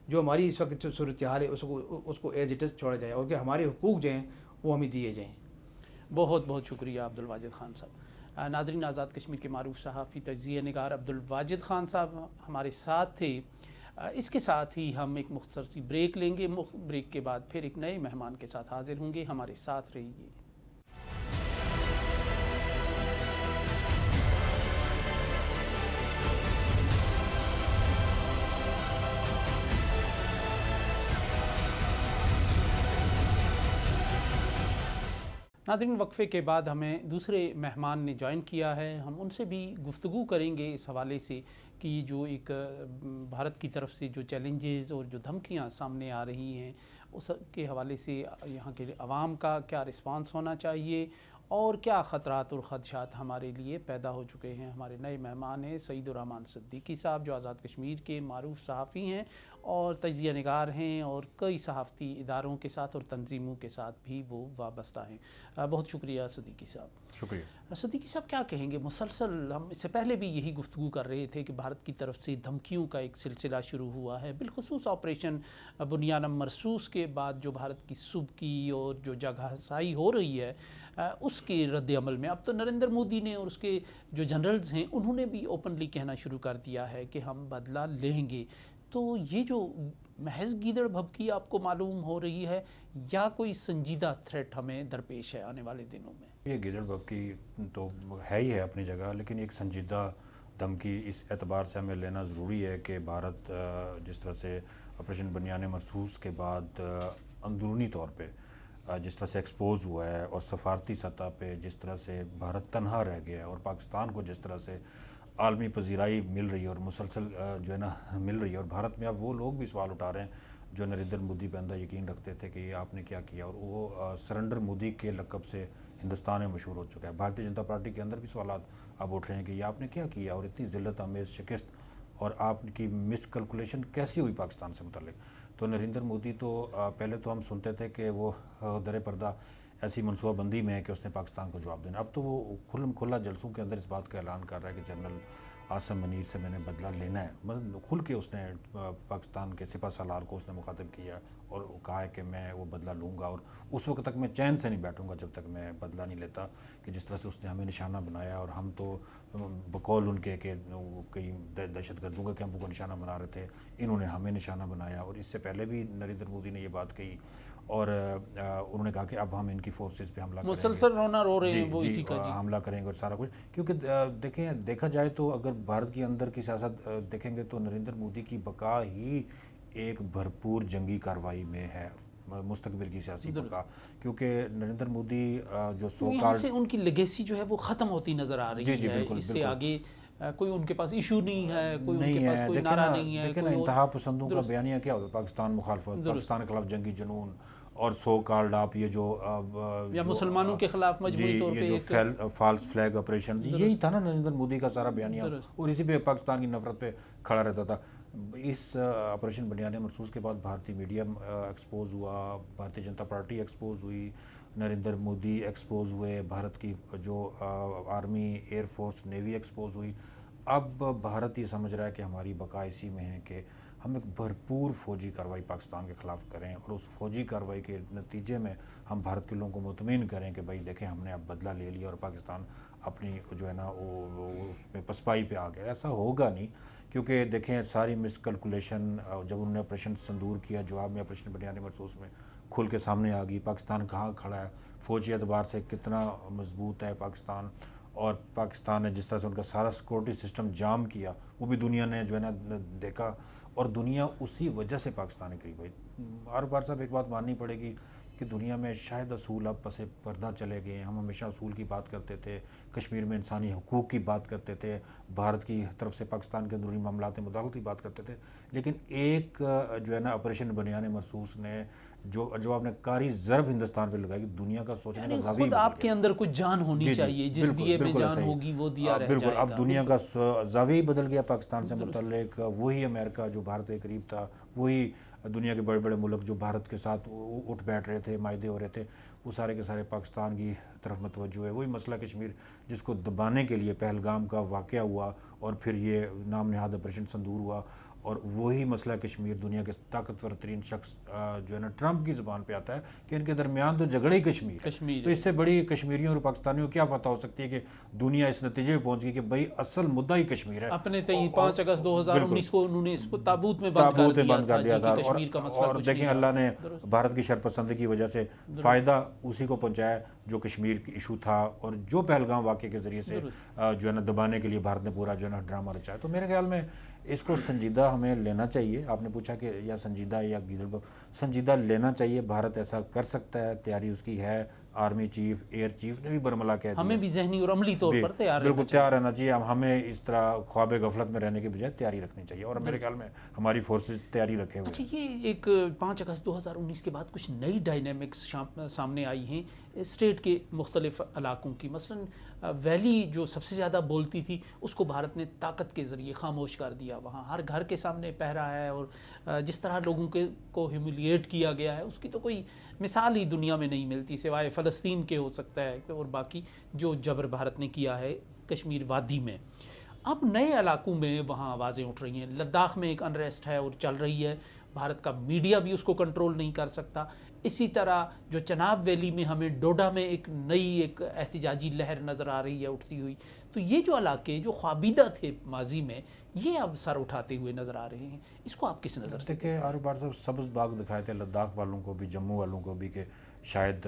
جو ہماری اس وقت صورتحال ہے اس کو ایز اٹ از چھوڑا جائے، اور کہ ہمارے حقوق جو ہیں وہ ہمیں دیے جائیں۔ بہت بہت شکریہ عبدالواجد خان صاحب۔ ناظرین، آزاد کشمیر کے معروف صحافی تجزیہ نگار عبدالواجد خان صاحب ہمارے ساتھ تھے۔ اس کے ساتھ ہی ہم ایک مختصر سی بریک لیں گے، بریک کے بعد پھر ایک نئے مہمان کے ساتھ حاضر ہوں گے، ہمارے ساتھ رہیے۔ ناظرین، وقفے کے بعد ہمیں دوسرے مہمان نے جوائن کیا ہے، ہم ان سے بھی گفتگو کریں گے اس حوالے سے کہ جو ایک بھارت کی طرف سے جو چیلنجز اور جو دھمکیاں سامنے آ رہی ہیں اس کے حوالے سے یہاں کے عوام کا کیا رسپانس ہونا چاہیے اور کیا خطرات اور خدشات ہمارے لیے پیدا ہو چکے ہیں۔ ہمارے نئے مہمان ہیں سعید الرحمان صدیقی صاحب، جو آزاد کشمیر کے معروف صحافی ہیں اور تجزیہ نگار ہیں، اور کئی صحافتی اداروں کے ساتھ اور تنظیموں کے ساتھ بھی وہ وابستہ ہیں۔ بہت شکریہ صدیقی صاحب۔ شکریہ صدیقی صاحب، کیا کہیں گے؟ مسلسل ہم اس سے پہلے بھی یہی گفتگو کر رہے تھے کہ بھارت کی طرف سے دھمکیوں کا ایک سلسلہ شروع ہوا ہے، بالخصوص آپریشن بنیانم مرصوص کے بعد جو بھارت کی صوبہ کی اور جو جگہ سائی ہو رہی ہے اس کے رد عمل میں اب تو نریندر مودی نے اور اس کے جو جنرلز ہیں انہوں نے بھی اوپنلی کہنا شروع کر دیا ہے کہ ہم بدلہ لیں گے۔ تو یہ جو محض گیدڑ بھبکی آپ کو معلوم ہو رہی ہے یا کوئی سنجیدہ تھریٹ ہمیں درپیش ہے آنے والے دنوں میں؟ یہ گیدڑ بھبکی تو ہے ہی ہے اپنی جگہ، لیکن ایک سنجیدہ دھمکی اس اعتبار سے ہمیں لینا ضروری ہے کہ بھارت جس طرح سے آپریشن بنیان مرصوص کے بعد اندرونی طور پہ جس طرح سے ایکسپوز ہوا ہے اور سفارتی سطح پہ جس طرح سے بھارت تنہا رہ گیا ہے، اور پاکستان کو جس طرح سے عالمی پذیرائی مل رہی ہے اور مسلسل جو ہے نا مل رہی ہے، اور بھارت میں اب وہ لوگ بھی سوال اٹھا رہے ہیں جو نریندر مودی پہ اندھا یقین رکھتے تھے کہ یہ آپ نے کیا کیا، اور وہ سرنڈر مودی کے لقب سے ہندوستان میں مشہور ہو چکا ہے۔ بھارتیہ جنتا پارٹی کے اندر بھی سوالات اب اٹھ رہے ہیں کہ یہ آپ نے کیا کیا اور اتنی ذلت آمیز شکست اور آپ کی مس کیلکولیشن کیسی ہوئی پاکستان سے متعلق. تو نریندر مودی تو پہلے تو ہم سنتے تھے کہ وہ در پردہ ایسی منصوبہ بندی میں ہے کہ اس نے پاکستان کو جواب دینا. اب تو وہ کھلا جلسوں کے اندر اس بات کا اعلان کر رہا ہے کہ جنرل عاصم منیر سے میں نے بدلہ لینا ہے. مطلب کھل کے اس نے پاکستان کے سپہ سالار کو اس نے مخاطب کیا اور کہا ہے کہ میں وہ بدلہ لوں گا اور اس وقت تک میں چین سے نہیں بیٹھوں گا جب تک میں بدلہ نہیں لیتا. کہ جس طرح سے اس نے ہمیں نشانہ بنایا اور ہم تو بقول ان کے کہ کئی دہشت گردوں کا کیمپوں کو نشانہ بنا رہے تھے, انہوں نے ہمیں نشانہ بنایا. اور اس سے پہلے بھی نریندر مودی نے یہ بات کہی اور انہوں نے کہا کہ اب ہم ان کی فورسز پہ حملہ کریں گے, مسلسل رونا رو رہے ہیں وہ اسی کا حملہ کریں گے اور سارا کچھ. کیونکہ دیکھا جائے تو اگر بھارت کے اندر کی سیاست دیکھیں گے تو نریندر مودی کی بقا ہی ایک بھرپور جنگی کارروائی میں ہے, مستقبل کی سیاسی بقا. کیونکہ نریندر مودی جو سو یہاں سے ان کی لیگیسی جو ہے وہ ختم ہوتی نظر آ رہی ہے. اس سے آگے کوئی ان کے پاس ایشو نہیں ہے, کوئی ان کے پاس کوئی نعرہ نہیں ہے. دیکھیں نا انتہا پسندوں کا بیانیہ کیا ہوتا ہے, پاکستان مخالفت, پاکستان کے خلاف جنگی جنون اور سو کالڈ آپ یہ جو یا مسلمانوں کے خلاف مجموعی طور پہ جو فالس فلیگ آپریشن, یہی تھا نا نریندر مودی کا سارا بیانیہ, اور اسی پہ پاکستان کی نفرت پہ کھڑا رہتا تھا. اس آپریشن بنیاد مرسوس کے بعد بھارتی میڈیا ایکسپوز ہوا, بھارتی جنتا پارٹی ایکسپوز ہوئی, نریندر مودی ایکسپوز ہوئے, بھارت کی جو army, air force, navy expose ہوئی. اب بھارت یہ سمجھ رہا ہے کہ ہماری بقا اسی میں ہے کہ ہم ایک بھرپور فوجی کارروائی پاکستان کے خلاف کریں اور اس فوجی کارروائی کے نتیجے میں ہم بھارت کے لوگوں کو مطمئن کریں کہ بھائی دیکھیں ہم نے اب بدلہ لے لیا اور پاکستان اپنی جو ہے نا وہ اس میں پسپائی پہ آ گیا. ایسا ہوگا نہیں, کیونکہ دیکھیں ساری مس کیلکولیشن جب انہوں نے آپریشن سندور کیا, جواب میں آپریشن بنیاد مرسوس میں کھل کے سامنے آ گئی. پاکستان کہاں کھڑا ہے, فوجی اعتبار سے کتنا مضبوط ہے پاکستان, اور پاکستان نے جس طرح سے ان کا سارا سیکورٹی سسٹم جام کیا وہ بھی دنیا نے جو ہے نا دیکھا, اور دنیا اسی وجہ سے پاکستان کے قریب آئی. ہر بار صاحب ایک بات ماننی پڑے گی کہ دنیا میں شاید اصول اب پس پردہ چلے گئے. ہم ہمیشہ اصول کی بات کرتے تھے, کشمیر میں انسانی حقوق کی بات کرتے تھے, بھارت کی طرف سے پاکستان کے اندرونی معاملات میں مداخلت کی بات کرتے تھے, لیکن ایک جو ہے نا آپریشن بنیاد مرسوس نے جو آپ نے کاری ضرب ہندوستان پہ لگائی, دنیا کا سوچنے کا زاویہ خود آپ کے اندر کچھ جان ہونی چاہیے, جس دیے میں جان ہوگی وہ دیا رہ جائے گا. بالکل, اب دنیا کا زاویہ بدل گیا پاکستان سے متعلق. وہی امریکہ جو بھارت کے قریب تھا, وہی دنیا کے بڑے بڑے ملک جو بھارت کے ساتھ اٹھ بیٹھ رہے تھے, معاہدے ہو رہے تھے, وہ سارے کے سارے پاکستان کی طرف متوجہ ہے. وہی مسئلہ کشمیر جس کو دبانے کے لیے پہلگام کا واقعہ ہوا اور پھر یہ نام نہاد آپریشن سندور ہوا, اور وہی مسئلہ کشمیر دنیا کے طاقتور ترین شخص جو ہے نا ٹرمپ کی زبان پہ آتا ہے کہ ان کے درمیان تو جھگڑے ہی کشمیر ہے. تو اس سے بڑی کشمیریوں اور پاکستانیوں کو کیا فتح ہو سکتی ہے کہ دنیا اس نتیجے پہ پہنچ گئی کہ بھائی اصل مدعا ہی کشمیر ہے. اپنے 5 اگست 2019 کو انہوں نے اس کو تابوت میں بند کر دیا تھا. اور دیکھیں اللہ نے بھارت کی شرپسندی کی وجہ سے فائدہ اسی کو پہنچایا جو کشمیر کی ایشو تھا, اور جو پہلگام واقعے کے ذریعے سے جو ہے نا دبانے کے لیے بھارت نے پورا جو ہے نا ڈرامہ رچایا. تو میرے خیال میں اس کو سنجیدہ ہمیں لینا چاہیے. آپ نے پوچھا کہ یا سنجیدہ یا گیدڑ, سنجیدہ لینا چاہیے. بھارت ایسا کر سکتا ہے, تیاری اس کی ہے. آرمی چیف, ایئر چیف نے بھی برملا کہہ دیا, ہمیں بھی ذہنی اور عملی طور پر بالکل تیار رہنا چاہیے. ہمیں اس طرح خواب غفلت میں رہنے کے بجائے تیاری رکھنی چاہیے, اور میرے خیال میں ہماری فورسز تیاری رکھے ہوئے. اچھا, یہ ایک 5 اگست 2019 کے بعد کچھ نئی ڈائنامکس سامنے آئی ہیں اسٹیٹ کے مختلف علاقوں کی. مثلا ویلی جو سب سے زیادہ بولتی تھی اس کو بھارت نے طاقت کے ذریعے خاموش کر دیا. وہاں ہر گھر کے سامنے پہرا ہے, اور جس طرح لوگوں کو ہیوملیٹ کیا گیا ہے اس کی تو کوئی مثال ہی دنیا میں نہیں ملتی, سوائے فلسطین کے ہو سکتا ہے, اور باقی جو جبر بھارت نے کیا ہے کشمیر وادی میں. اب نئے علاقوں میں وہاں آوازیں اٹھ رہی ہیں. لداخ میں ایک انریسٹ ہے اور چل رہی ہے, بھارت کا میڈیا بھی اس کو کنٹرول نہیں کر سکتا. اسی طرح جو چناب ویلی میں ہمیں ڈوڈا میں ایک نئی احتجاجی لہر نظر آ رہی ہے اٹھتی ہوئی. تو یہ جو علاقے جو خوابیدہ تھے ماضی میں, یہ اب سر اٹھاتے ہوئے نظر آ رہے ہیں. اس کو آپ کس نظر سے دیکھیں؟ ہر بار صاحب سبز باغ دکھائے تھے لداخ والوں کو بھی, جموں والوں کو بھی, کہ شاید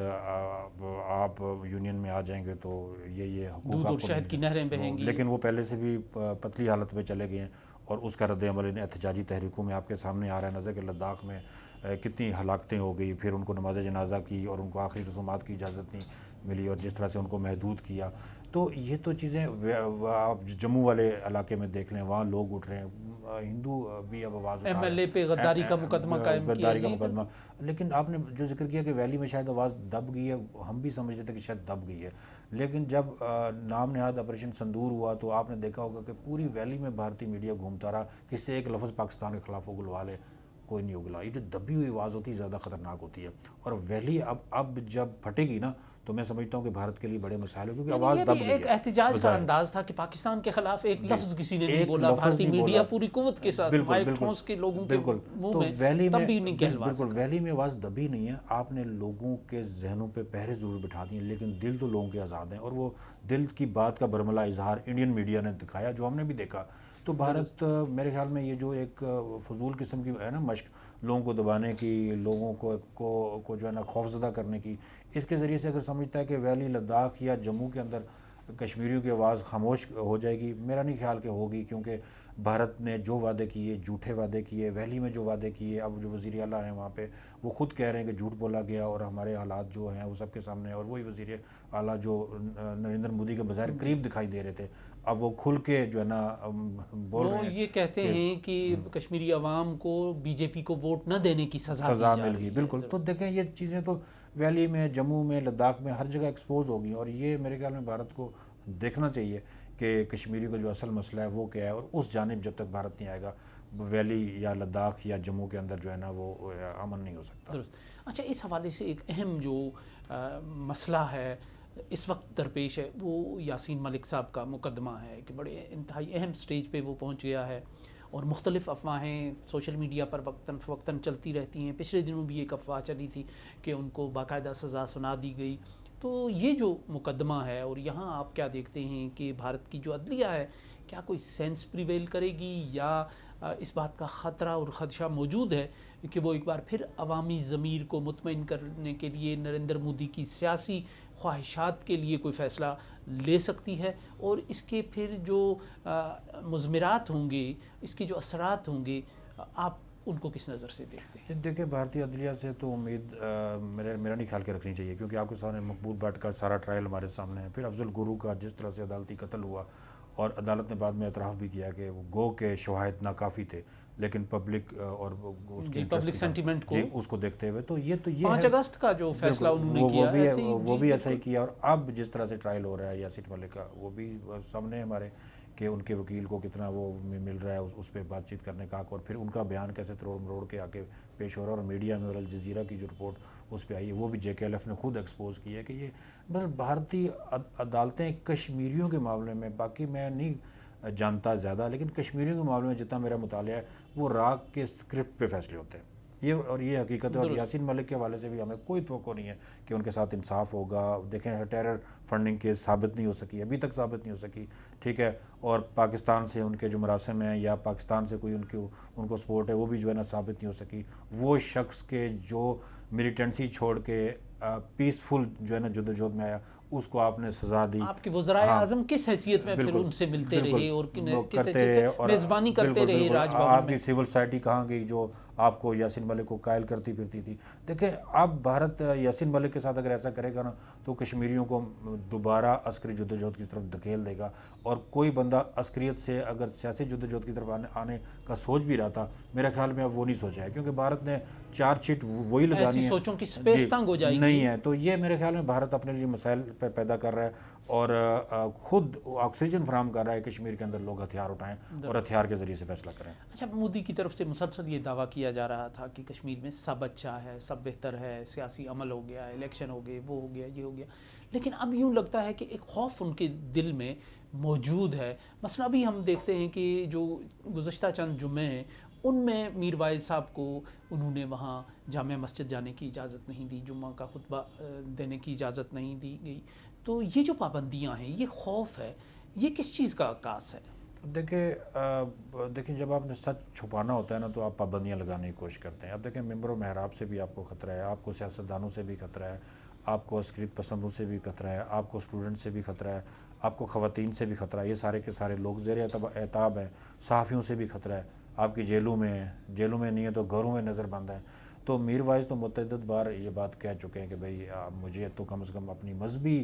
آپ یونین میں آ جائیں گے تو یہ حقوق دودھ اور شہد کی نہریں بہیں گی. لیکن وہ پہلے سے بھی پتلی حالت میں چلے گئے ہیں, اور اس کا رد عمل ان احتجاجی تحریکوں میں آپ کے سامنے آ رہا ہے نظر کہ لداخ میں کتنی ہلاکتیں ہو گئی, پھر ان کو نماز جنازہ کی اور ان کو آخری رسومات کی اجازت نہیں ملی, اور جس طرح سے ان کو محدود کیا. تو یہ تو چیزیں آپ جموں والے علاقے میں دیکھ لیں, وہاں لوگ اٹھ رہے ہیں, ہندو بھی اب آواز اٹھا رہے ہیں, ایم ایل اے پہ غداری کا مقدمہ قائم کیا, غداری کا مقدمہ. لیکن آپ نے جو ذکر کیا کہ ویلی میں شاید آواز دب گئی ہے, ہم بھی سمجھتے تھے کہ شاید دب گئی ہے, لیکن جب نام نہاد آپریشن سندور ہوا تو آپ نے دیکھا ہوگا کہ پوری ویلی میں بھارتی میڈیا گھومتا رہا، کسی سے ایک لفظ پاکستان کے خلاف اگلوا لے، کوئی نہیں اگلا۔ یہ جو دبی ہوئی آواز ہوتی ہے زیادہ خطرناک ہوتی ہے، اور ویلی اب جب پھٹے گی نا تو میں سمجھتا ہوں کہ بھارت کے لیے بڑے مسائل ہو، کیونکہ آواز یہ دب بھی گئی ایک ہے احتجاج کا بظاہر۔ انداز تھا کہ پاکستان کے خلاف ایک لفظ کسی نے نہیں ایک بولا، لفظ بھارتی نہیں میڈیا بولا۔ پوری قوت کے ساتھ بالکل وائٹ بالکل ہاؤس کے لوگوں کے بالکل۔ منہ تو میں ویلی تب میں بھی نہیں کہلوا بالکل سکا۔ ویلی میں آواز دبی نہیں ہے، آپ نے لوگوں کے ذہنوں پہ پہرے ضرور بٹھا دیے، لیکن دل تو لوگوں کے آزاد ہیں، اور وہ دل کی بات کا برملا اظہار انڈین میڈیا نے دکھایا، جو ہم نے بھی دیکھا۔ تو بھارت میرے خیال میں یہ جو ایک فضول قسم کی ہے نا مشق لوگوں کو دبانے کی، لوگوں کو جو ہے نا خوف زدہ کرنے کی، اس کے ذریعے سے اگر سمجھتا ہے کہ ویلی لداخ یا جموں کے اندر کشمیریوں کی آواز خاموش ہو جائے گی، میرا نہیں خیال کہ ہوگی، کیونکہ بھارت نے جو وعدے کیے، جھوٹے وعدے کیے، ویلی میں جو وعدے کیے، اب جو وزیر اعلیٰ ہیں وہاں پہ وہ خود کہہ رہے ہیں کہ جھوٹ بولا گیا اور ہمارے حالات جو ہیں وہ سب کے سامنے، اور وہی وزیر اعلیٰ جو نریندر مودی کے بظاہر قریب دکھائی دے رہے تھے، اب وہ کھل کے جو ہے نا بول رہے وہ ہیں یہ کہتے ہیں کہ کشمیری عوام کو بی جے پی کو ووٹ نہ دینے کی سزا مل گئی۔ بالکل، تو دیکھیں یہ چیزیں تو ویلی میں، جموں میں، لداخ میں ہر جگہ ایکسپوز ہو گئی، اور یہ میرے خیال میں بھارت کو دیکھنا چاہیے کہ کشمیری کا جو اصل مسئلہ ہے وہ کیا ہے، اور اس جانب جب تک بھارت نہیں آئے گا ویلی یا لداخ یا جموں کے اندر جو ہے نا وہ امن نہیں ہو سکتا۔ درست۔ اچھا، اس حوالے سے ایک اہم جو مسئلہ ہے اس وقت درپیش ہے وہ یاسین ملک صاحب کا مقدمہ ہے کہ بڑے انتہائی اہم سٹیج پہ وہ پہنچ گیا ہے، اور مختلف افواہیں سوشل میڈیا پر وقتاً فوقتاً چلتی رہتی ہیں۔ پچھلے دنوں بھی ایک افواہ چلی تھی کہ ان کو باقاعدہ سزا سنا دی گئی۔ تو یہ جو مقدمہ ہے، اور یہاں آپ کیا دیکھتے ہیں کہ بھارت کی جو عدلیہ ہے کیا کوئی سینس پریویل کرے گی، یا اس بات کا خطرہ اور خدشہ موجود ہے کہ وہ ایک بار پھر عوامی ضمیر کو مطمئن کرنے کے لیے نریندر مودی کی سیاسی خواہشات کے لیے کوئی فیصلہ لے سکتی ہے، اور اس کے پھر جو مضمرات ہوں گے، اس کے جو اثرات ہوں گے، آپ ان کو کس نظر سے دیکھتے ہیں؟ دیکھیں بھارتی عدلیہ سے تو امید میرا نہیں خیال کے رکھنی چاہیے، کیونکہ آپ کے سامنے مقبول بٹ کا سارا ٹرائل ہمارے سامنے ہے، پھر افضل گرو کا جس طرح سے عدالتی قتل ہوا، اور عدالت نے بعد میں اعتراف بھی کیا کہ وہ گو کے شواہد ناکافی تھے، لیکن پبلک اور اس کے پبلک سینٹیمنٹ کو اس کو دیکھتے ہوئے تو یہ 5 اگست کا جو فیصلہ انہوں نے کیا وہ بھی ایسا ہی کیا، اور اب جس طرح سے ٹرائل ہو رہا ہے یاسین ملک کا، وہ بھی سامنے ہمارے کہ ان کے وکیل کو کتنا وہ مل رہا ہے اس پہ بات چیت کرنے کا حق، اور پھر ان کا بیان کیسے تروڑ مروڑ کے آ کے پیش ہو رہا ہے، اور میڈیا میں اور الجزیرہ کی جو رپورٹ اس پہ آئی ہے وہ بھی جے کے ایل ایف نے خود ایکسپوز کی ہے کہ یہ مطلب بھارتی عدالتیں کشمیریوں کے معاملے میں، باقی میں نہیں جانتا زیادہ، لیکن کشمیریوں کے معاملے میں جتنا میرا مطالعہ ہے وہ راگ کے اسکرپٹ پہ فیصلے ہوتے ہیں، یہ حقیقت ہے، اور یاسین ملک کے حوالے سے بھی ہمیں کوئی توقع نہیں ہے کہ ان کے ساتھ انصاف ہوگا۔ دیکھیں ٹیرر فنڈنگ کیس ثابت نہیں ہو سکی، ابھی تک ثابت نہیں ہو سکی، ٹھیک ہے، اور پاکستان سے ان کے جو مراسم ہیں یا پاکستان سے کوئی ان کو سپورٹ ہے وہ بھی جو ہے نا ثابت نہیں ہو سکی۔ وہ شخص کے جو ملیٹنسی چھوڑ کے پیسفل جو ہے نا جدوجہد میں آیا، اس کو آپ نے سزا دی۔ آپ کے وزرائے اعظم کس حیثیت میں پھر ان سے ملتے رہے اور کس حیثیت سے میزبانی کرتے رہے راج بھون میں؟ آپ کی سول سوسائٹی کہاں گئی جو آپ کو یاسین ملک کو قائل کرتی پھرتی تھی؟ دیکھیں اب بھارت یاسین ملک کے ساتھ اگر ایسا کرے گا نا تو کشمیریوں کو دوبارہ عسکری جدوجہد کی طرف دھکیل دے گا، اور کوئی بندہ عسکریت سے اگر سیاسی جدوجہد کی طرف آنے کا سوچ بھی رہا تھا، میرے خیال میں اب وہ نہیں سوچا ہے، کیونکہ بھارت نے چارج شیٹ وہی لگانی ہے، ایسی سوچوں کی سپیس تنگ ہو جائے گی نہیں ہے، تو یہ میرے خیال میں بھارت اپنے لیے مسائل پیدا کر رہا ہے، اور خود آکسیجن فراہم کر رہا ہے کشمیر کے اندر لوگ ہتھیار اٹھائیں اور ہتھیار کے ذریعے سے فیصلہ کریں۔ اچھا، مودی کی طرف سے مسلسل یہ دعویٰ کیا جا رہا تھا کہ کشمیر میں سب اچھا ہے، سب بہتر ہے، سیاسی عمل ہو گیا، الیکشن ہو گئے، وہ ہو گیا، یہ ہو گیا، لیکن اب یوں لگتا ہے کہ ایک خوف ان کے دل میں موجود ہے۔ مثلا ابھی ہم دیکھتے ہیں کہ جو گزشتہ چند جمعے ہیں ان میں میر واعظ صاحب کو انہوں نے وہاں جامع مسجد جانے کی اجازت نہیں دی، جمعہ کا خطبہ دینے کی اجازت نہیں دی گئی۔ تو یہ جو پابندیاں ہیں، یہ خوف ہے، یہ کس چیز کا عکاس ہے؟ دیکھیں جب آپ نے سچ چھپانا ہوتا ہے نا تو آپ پابندیاں لگانے کی کوشش کرتے ہیں۔ اب دیکھیں ممبر و محراب سے بھی آپ کو خطرہ ہے، آپ کو سیاستدانوں سے بھی خطرہ ہے، آپ کو عسکریت پسندوں سے بھی خطرہ ہے، آپ کو اسٹوڈنٹ سے بھی خطرہ ہے، آپ کو خواتین سے بھی خطرہ ہے، یہ سارے کے سارے لوگ زیر اعتاب ہیں، صحافیوں سے بھی خطرہ ہے، آپ کی جیلوں میں نہیں ہے تو گھروں میں نظر بند ہے۔ تو میر واعظ تو متعدد بار یہ بات کہہ چکے ہیں کہ بھئی مجھے تو کم از کم اپنی مذہبی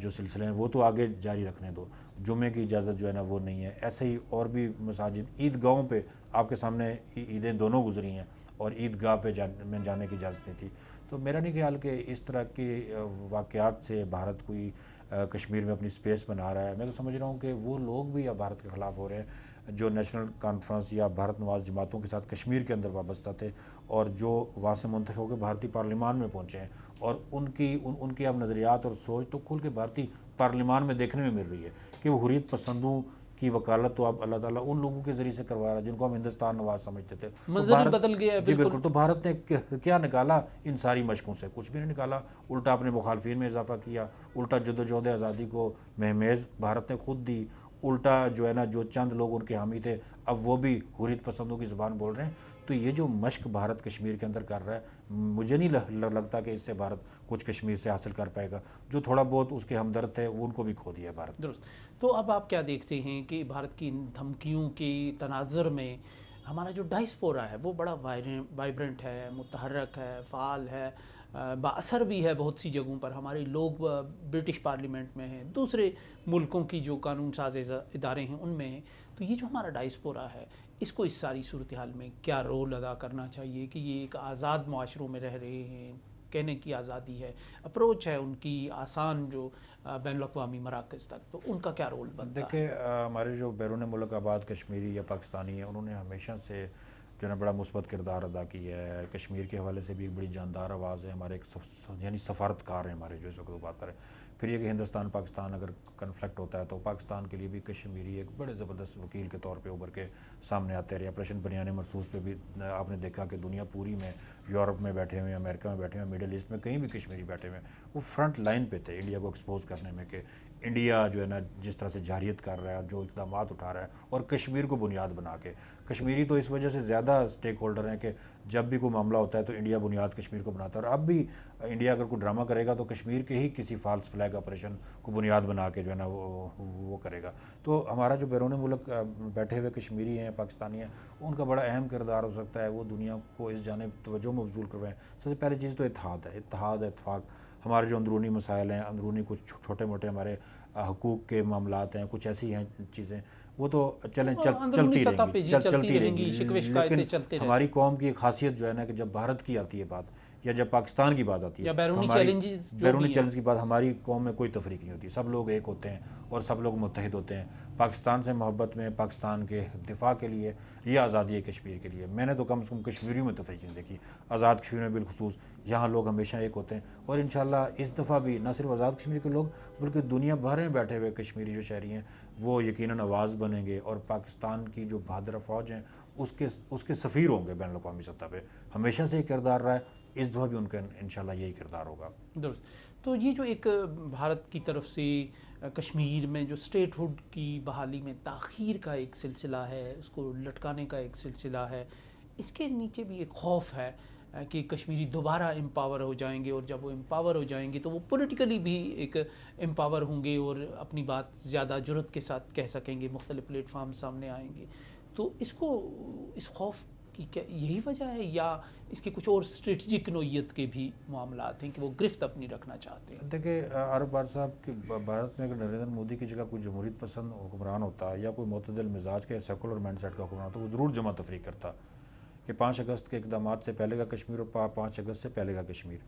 جو سلسلے ہیں وہ تو آگے جاری رکھنے دو، جمعے کی اجازت جو ہے نا وہ نہیں ہے۔ ایسے ہی اور بھی مساجد، عیدگاہوں پہ آپ کے سامنے عیدیں دونوں گزری ہیں اور عیدگاہ پہ جانے کی اجازت نہیں تھی۔ تو میرا نہیں خیال کہ اس طرح کے واقعات سے بھارت کوئی کشمیر میں اپنی سپیس بنا رہا ہے. میں تو سمجھ رہا ہوں کہ وہ لوگ بھی اب بھارت کے خلاف ہو رہے ہیں جو نیشنل کانفرنس یا بھارت نواز جماعتوں کے ساتھ کشمیر کے اندر وابستہ تھے اور جو وہاں سے منتخب ہو کے بھارتی پارلیمان میں پہنچے ہیں, اور ان کی اب نظریات اور سوچ تو کھل کے بھارتی پارلیمان میں دیکھنے میں مل رہی ہے کہ وہ حریت پسندوں کی وکالت تو اب اللہ تعالیٰ ان لوگوں کے ذریعے سے کروا رہا ہے جن کو ہم ہندوستان نواز سمجھتے تھے. منظر بدل گیا ہے. جی بالکل. تو بھارت نے کیا نکالا ان ساری مشقوں سے؟ کچھ بھی نہیں نکالا, الٹا اپنے مخالفین میں اضافہ کیا, الٹا جدوجہد آزادی کو مہمیز بھارت نے خود دی, الٹا جو ہے نا جو چند لوگ ان کے حامی تھے اب وہ بھی حریت پسندوں کی زبان بول رہے ہیں. تو یہ جو مشق بھارت کشمیر کے اندر کر رہا ہے, مجھے نہیں لگتا کہ اس سے بھارت کچھ کشمیر سے حاصل کر پائے گا. جو تھوڑا بہت اس کے ہمدرد تھے وہ ان کو بھی کھو دیا ہے بھارت. درست. تو اب آپ کیا دیکھتے ہیں کہ بھارت کی ان دھمکیوں کے تناظر میں ہمارا جو ڈائسپورا ہے وہ بڑا وائبرنٹ ہے, متحرک ہے, فعال ہے, باثر بھی ہے بہت سی جگہوں پر. ہمارے لوگ برٹش پارلیمنٹ میں ہیں, دوسرے ملکوں کی جو قانون ساز ادارے ہیں ان میں ہیں. تو یہ جو ہمارا ڈائسپورا ہے اس کو اس ساری صورتحال میں کیا رول ادا کرنا چاہیے کہ یہ ایک آزاد معاشروں میں رہ رہے ہیں, کہنے کی آزادی ہے, اپروچ ہے ان کی آسان جو بین الاقوامی مراکز تک, تو ان کا کیا رول بنتا ہے؟ دیکھیں ہمارے جو بیرون ملک آباد کشمیری یا پاکستانی ہیں انہوں نے ہمیشہ سے جو ہے بڑا مثبت کردار ادا کیا ہے. کشمیر کے حوالے سے بھی ایک بڑی جاندار آواز ہے. ہمارے ایک یعنی سفارتکار ہیں ہمارے جو اس وقت بات کریں. پھر یہ کہ ہندوستان پاکستان اگر کنفلکٹ ہوتا ہے تو پاکستان کے لیے بھی کشمیری ایک بڑے زبردست وکیل کے طور پہ ابھر کے سامنے آتے رہے. آپریشن بنیان مرصوص پہ بھی آپ نے دیکھا کہ دنیا پوری میں, یورپ میں بیٹھے ہوئے ہیں, امریکہ میں بیٹھے ہوئے ہیں, میڈل ایسٹ میں کہیں بھی کشمیری بیٹھے ہوئے ہیں, وہ فرنٹ لائن پہ تھے انڈیا کو ایکسپوز کرنے میں کہ انڈیا جو ہے نا جس طرح سے جارحیت کر رہا ہے, جو اقدامات اٹھا رہا ہے, اور کشمیر کو بنیاد بنا کے. کشمیری تو اس وجہ سے زیادہ سٹیک ہولڈر ہیں کہ جب بھی کوئی معاملہ ہوتا ہے تو انڈیا بنیاد کشمیر کو بناتا ہے. اور اب بھی انڈیا اگر کوئی ڈرامہ کرے گا تو کشمیر کے ہی کسی فالس فلیگ آپریشن کو بنیاد بنا کے جو ہے نا وہ کرے گا. تو ہمارا جو بیرون ملک بیٹھے ہوئے کشمیری ہیں, پاکستانی ہیں, ان کا بڑا اہم کردار ہو سکتا ہے. وہ دنیا کو اس جانب توجہ مبذول کروائیں. سب سے پہلی چیز تو اتحاد ہے, اتفاق. ہمارے جو اندرونی مسائل ہیں, اندرونی کچھ چھوٹے موٹے ہمارے حقوق کے معاملات ہیں, کچھ ایسی ہیں چیزیں, وہ تو چلتی رہیں گی. لیکن ہماری قوم کی ایک خاصیت جو ہے نا کہ جب بھارت کی آتی ہے بات یا جب پاکستان کی بات آتی ہے, بیرونی چیلنج کی بات, ہماری قوم میں کوئی تفریق نہیں ہوتی. سب لوگ ایک ہوتے ہیں اور سب لوگ متحد ہوتے ہیں پاکستان سے محبت میں, پاکستان کے دفاع کے لیے, یہ آزادی ہے کشمیر کے لیے. میں نے تو کم سے کم کشمیریوں میں تفریق نہیں دیکھی. آزاد کشمیر میں بالخصوص یہاں لوگ ہمیشہ ایک ہوتے ہیں. اور انشاءاللہ اس دفعہ بھی نہ صرف آزاد کشمیر کے لوگ بلکہ دنیا بھر میں بیٹھے ہوئے کشمیری جو شہری ہیں وہ یقیناً آواز بنیں گے, اور پاکستان کی جو بہادر فوج ہیں اس کے سفیر ہوں گے بین الاقوامی سطح پہ. ہمیشہ سے یہ کردار رہا ہے, اس دفعہ بھی ان کا انشاءاللہ یہی کردار ہوگا. درست. تو یہ جو ایک بھارت کی طرف سے کشمیر میں جو اسٹیٹ ہوڈ کی بحالی میں تاخیر کا ایک سلسلہ ہے, اس کو لٹکانے کا ایک سلسلہ ہے, اس کے نیچے بھی ایک خوف ہے کہ کشمیری دوبارہ امپاور ہو جائیں گے, اور جب وہ امپاور ہو جائیں گے تو وہ پولیٹیکلی بھی ایک امپاور ہوں گے اور اپنی بات زیادہ جرأت کے ساتھ کہہ سکیں گے, مختلف پلیٹ فارم سامنے آئیں گے. تو اس خوف کی کیا یہی وجہ ہے, یا اس کے کچھ اور اسٹریٹجک نوعیت کے بھی معاملات ہیں کہ وہ گرفت اپنی رکھنا چاہتے ہیں؟ دیکھیں عارف بار صاحب کہ بھارت میں اگر نریندر مودی کی جگہ کوئی جمہوریت پسند حکمران ہوتا یا کوئی معتدل مزاج کے سیکولر مائنڈ سیٹ کا حکمران ہوتا, وہ ضرور جمع تفریق کرتا کہ 5 اگست کے اقدامات سے پہلے کا کشمیر اور 5 اگست سے پہلے کا کشمیر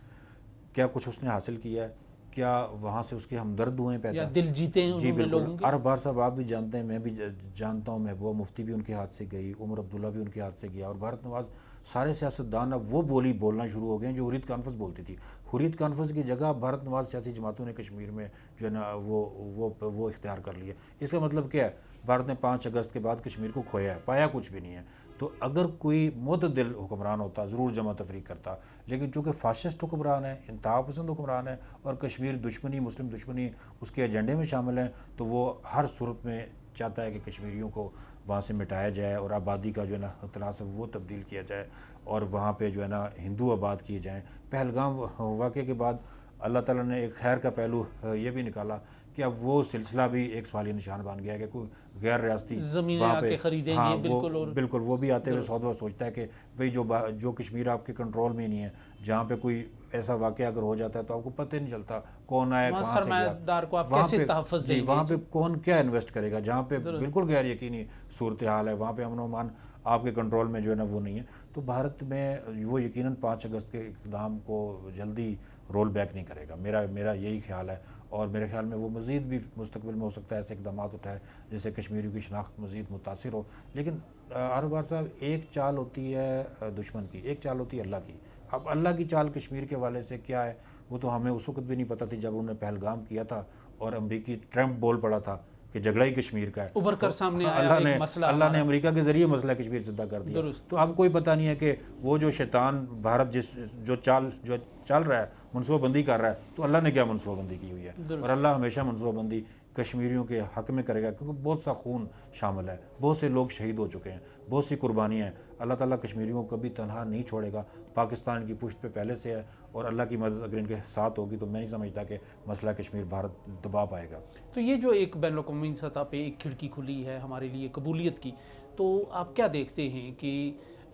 کیا کچھ اس نے حاصل کیا ہے, کیا وہاں سے اس کے ہمدرد ہوئے پیدا, یا دل جیتے ہیں جی بالکل. لوگوں کے؟ عارف بار صاحب آپ بھی جانتے ہیں, میں بھی جانتا ہوں, محبوبہ مفتی بھی ان کے ہاتھ سے گئی, عمر عبداللہ بھی ان کے ہاتھ سے گیا, اور بھارت نواز سارے سیاستدان اب وہ بولنا شروع ہو گئے ہیں جو حریت کانفرنس بولتی تھی. حریت کانفرنس کی جگہ بھارت نواز سیاسی جماعتوں نے کشمیر میں جو ہے نا وہ اختیار کر لیا. اس کا مطلب کیا ہے, بھارت نے 5 اگست کے بعد کشمیر کو کھویا ہے, پایا کچھ بھی نہیں ہے. تو اگر کوئی معتدل حکمران ہوتا ضرور جمع تفریق کرتا, لیکن چونکہ فاشسٹ حکمران ہے, انتہا پسند حکمران ہے, اور کشمیر دشمنی, مسلم دشمنی اس کے ایجنڈے میں شامل ہیں, تو وہ ہر صورت میں چاہتا ہے کہ کشمیریوں کو وہاں سے مٹایا جائے اور آبادی کا جو ہے نا تناسب وہ تبدیل کیا جائے, اور وہاں پہ جو ہے نا ہندو آباد کیے جائیں. پہلگام واقعے کے بعد اللہ تعالیٰ نے ایک خیر کا پہلو یہ بھی نکالا کہ اب وہ سلسلہ بھی ایک سوالی نشان بن گیا کہ کوئی غیر ریاستی وہاں پہ خریدیں گے, بالکل وہ بھی آتے ہوئے سودا سوچتا ہے کہ بھئی جو کشمیر آپ کے کنٹرول میں نہیں ہے, جہاں پہ کوئی ایسا واقعہ اگر ہو جاتا ہے تو آپ کو پتہ نہیں چلتا کون آیا, کہاں سے گیا, وہاں پہ کون کیا انویسٹ کرے گا, جہاں پہ بالکل غیر یقینی صورتحال ہے, وہاں پہ امن و امان آپ کے کنٹرول میں جو ہے نا وہ نہیں ہے. تو بھارت میں وہ یقیناً 5 اگست کے اقدام کو جلدی رول بیک نہیں کرے گا, میرا یہی خیال ہے. اور میرے خیال میں وہ مزید بھی مستقبل میں ہو سکتا ہے ایسے اقدامات اٹھائے جس سے کشمیریوں کی شناخت مزید متاثر ہو. لیکن عارف بار صاحب ایک چال ہوتی ہے دشمن کی، ایک چال ہوتی ہے اللہ کی. اب اللہ کی چال کشمیر کے حوالے سے کیا ہے وہ تو ہمیں اس وقت بھی نہیں پتہ تھی جب انہوں نے پہلگام کیا تھا اور امریکی ٹرمپ بول پڑا تھا کہ جھگڑا ہی کشمیر کا ہے. ابھر کر سامنے آیا اللہ نے ایک مسئلہ اللہ نے امریکہ کے ذریعے مسئلہ کشمیر زندہ کر دیا. تو اب کوئی پتہ نہیں ہے کہ وہ جو شیطان بھارت جو چل رہا ہے، منصوبہ بندی کر رہا ہے، تو اللہ نے کیا منصوبہ بندی کی ہوئی ہے. اور اللہ ہمیشہ منصوبہ بندی کشمیریوں کے حق میں کرے گا کیونکہ بہت سا خون شامل ہے، بہت سے لوگ شہید ہو چکے ہیں، بہت سی قربانیاں ہیں. اللہ تعالیٰ کشمیریوں کو کبھی تنہا نہیں چھوڑے گا. پاکستان کی پشت پہ پہلے سے ہے اور اللہ کی مدد اگر ان کے ساتھ ہوگی تو میں نہیں سمجھتا کہ مسئلہ کشمیر بھارت دبا پائے گا. تو یہ جو ایک بین الاقوامی سطح پہ ایک کھڑکی کھلی ہے ہمارے لیے قبولیت کی، تو آپ کیا دیکھتے ہیں کہ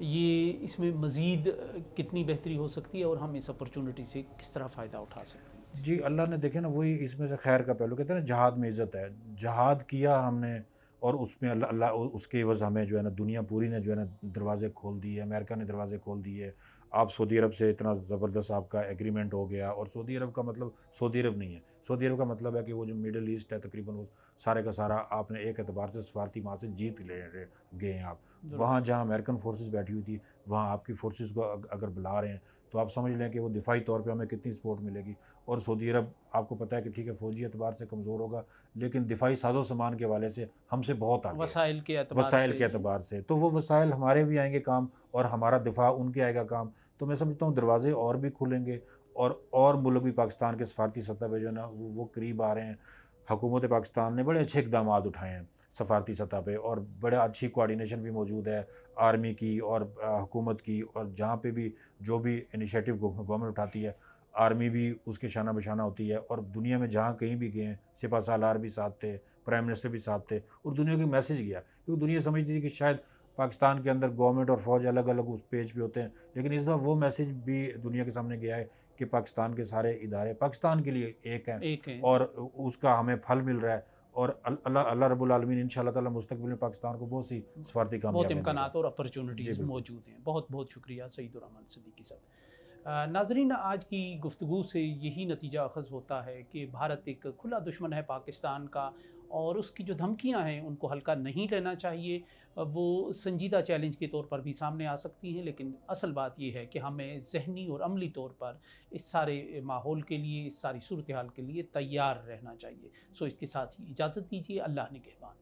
یہ اس میں مزید کتنی بہتری ہو سکتی ہے اور ہم اس اپرچونٹی سے کس طرح فائدہ اٹھا سکتے ہیں؟ جی اللہ نے دیکھے نا وہی اس میں سے خیر کا پہلو کہتے ہیں نا جہاد میں عزت ہے. جہاد کیا ہم نے اور اس میں اللہ اس کے عوض ہمیں جو ہے نا دنیا پوری نے جو ہے نا دروازے کھول دیے، امریکہ نے دروازے کھول دیے. آپ سعودی عرب سے اتنا زبردست آپ کا ایگریمنٹ ہو گیا. اور سعودی عرب کا مطلب سعودی عرب نہیں ہے، سعودی عرب کا مطلب ہے کہ وہ جو میڈل ایسٹ ہے تقریباً وہ سارے کا سارا آپ نے ایک اعتبار سے سفارتی وہاں سے جیت گئے ہیں آپ. وہاں جہاں امریکن فورسز بیٹھی ہوئی تھی وہاں آپ کی فورسز کو اگر بلا رہے ہیں تو آپ سمجھ لیں کہ وہ دفاعی طور پہ ہمیں کتنی سپورٹ ملے گی. اور سعودی عرب آپ کو پتہ ہے کہ ٹھیک ہے فوجی اعتبار سے کمزور ہوگا لیکن دفاعی ساز و سامان کے حوالے سے ہم سے بہت آگے ہے. وسائل کے اعتبار سے تو وہ وسائل ہمارے بھی آئیں گے کام اور ہمارا دفاع ان کے آئے گا کام. تو میں سمجھتا ہوں دروازے اور بھی کھلیں گے اور ملک بھی پاکستان کے سفارتی سطح پہ جو ہے نا وہ قریب آ رہے ہیں. حکومت پاکستان نے بڑے اچھے اقدامات اٹھائے ہیں سفارتی سطح پہ اور بڑا اچھی کوارڈینیشن بھی موجود ہے آرمی کی اور حکومت کی. اور جہاں پہ بھی جو بھی انیشیٹو گورنمنٹ اٹھاتی ہے آرمی بھی اس کے شانہ بشانہ ہوتی ہے. اور دنیا میں جہاں کہیں بھی گئے ہیں سپہ سالار بھی ساتھ تھے، پرائم منسٹر بھی ساتھ تھے اور دنیا کو میسیج گیا کیونکہ دنیا سمجھتی تھی کہ شاید پاکستان کے اندر گورنمنٹ اور فوج الگ الگ اس پیج پہ ہوتے ہیں. لیکن اس دفعہ وہ میسیج بھی دنیا کے سامنے گیا ہے کہ پاکستان کے سارے ادارے پاکستان کے لیے ایک ہیں اور اس کا ہمیں پھل مل رہا ہے. اور اللہ رب العالمین انشاءاللہ تعالی مستقبل میں پاکستان کو بہت سی سفارتی کامیابیاں بہت امکانات اور اپرچونٹیز موجود ہیں. بہت بہت شکریہ سعید الرحمان صدیقی صاحب. ناظرین آج کی گفتگو سے یہی نتیجہ اخذ ہوتا ہے کہ بھارت ایک کھلا دشمن ہے پاکستان کا اور اس کی جو دھمکیاں ہیں ان کو ہلکا نہیں لینا چاہیے. وہ سنجیدہ چیلنج کے طور پر بھی سامنے آ سکتی ہیں لیکن اصل بات یہ ہے کہ ہمیں ذہنی اور عملی طور پر اس سارے ماحول کے لیے اس ساری صورتحال کے لیے تیار رہنا چاہیے. سو اس کے ساتھ ہی اجازت دیجیے. اللہ نگہبان.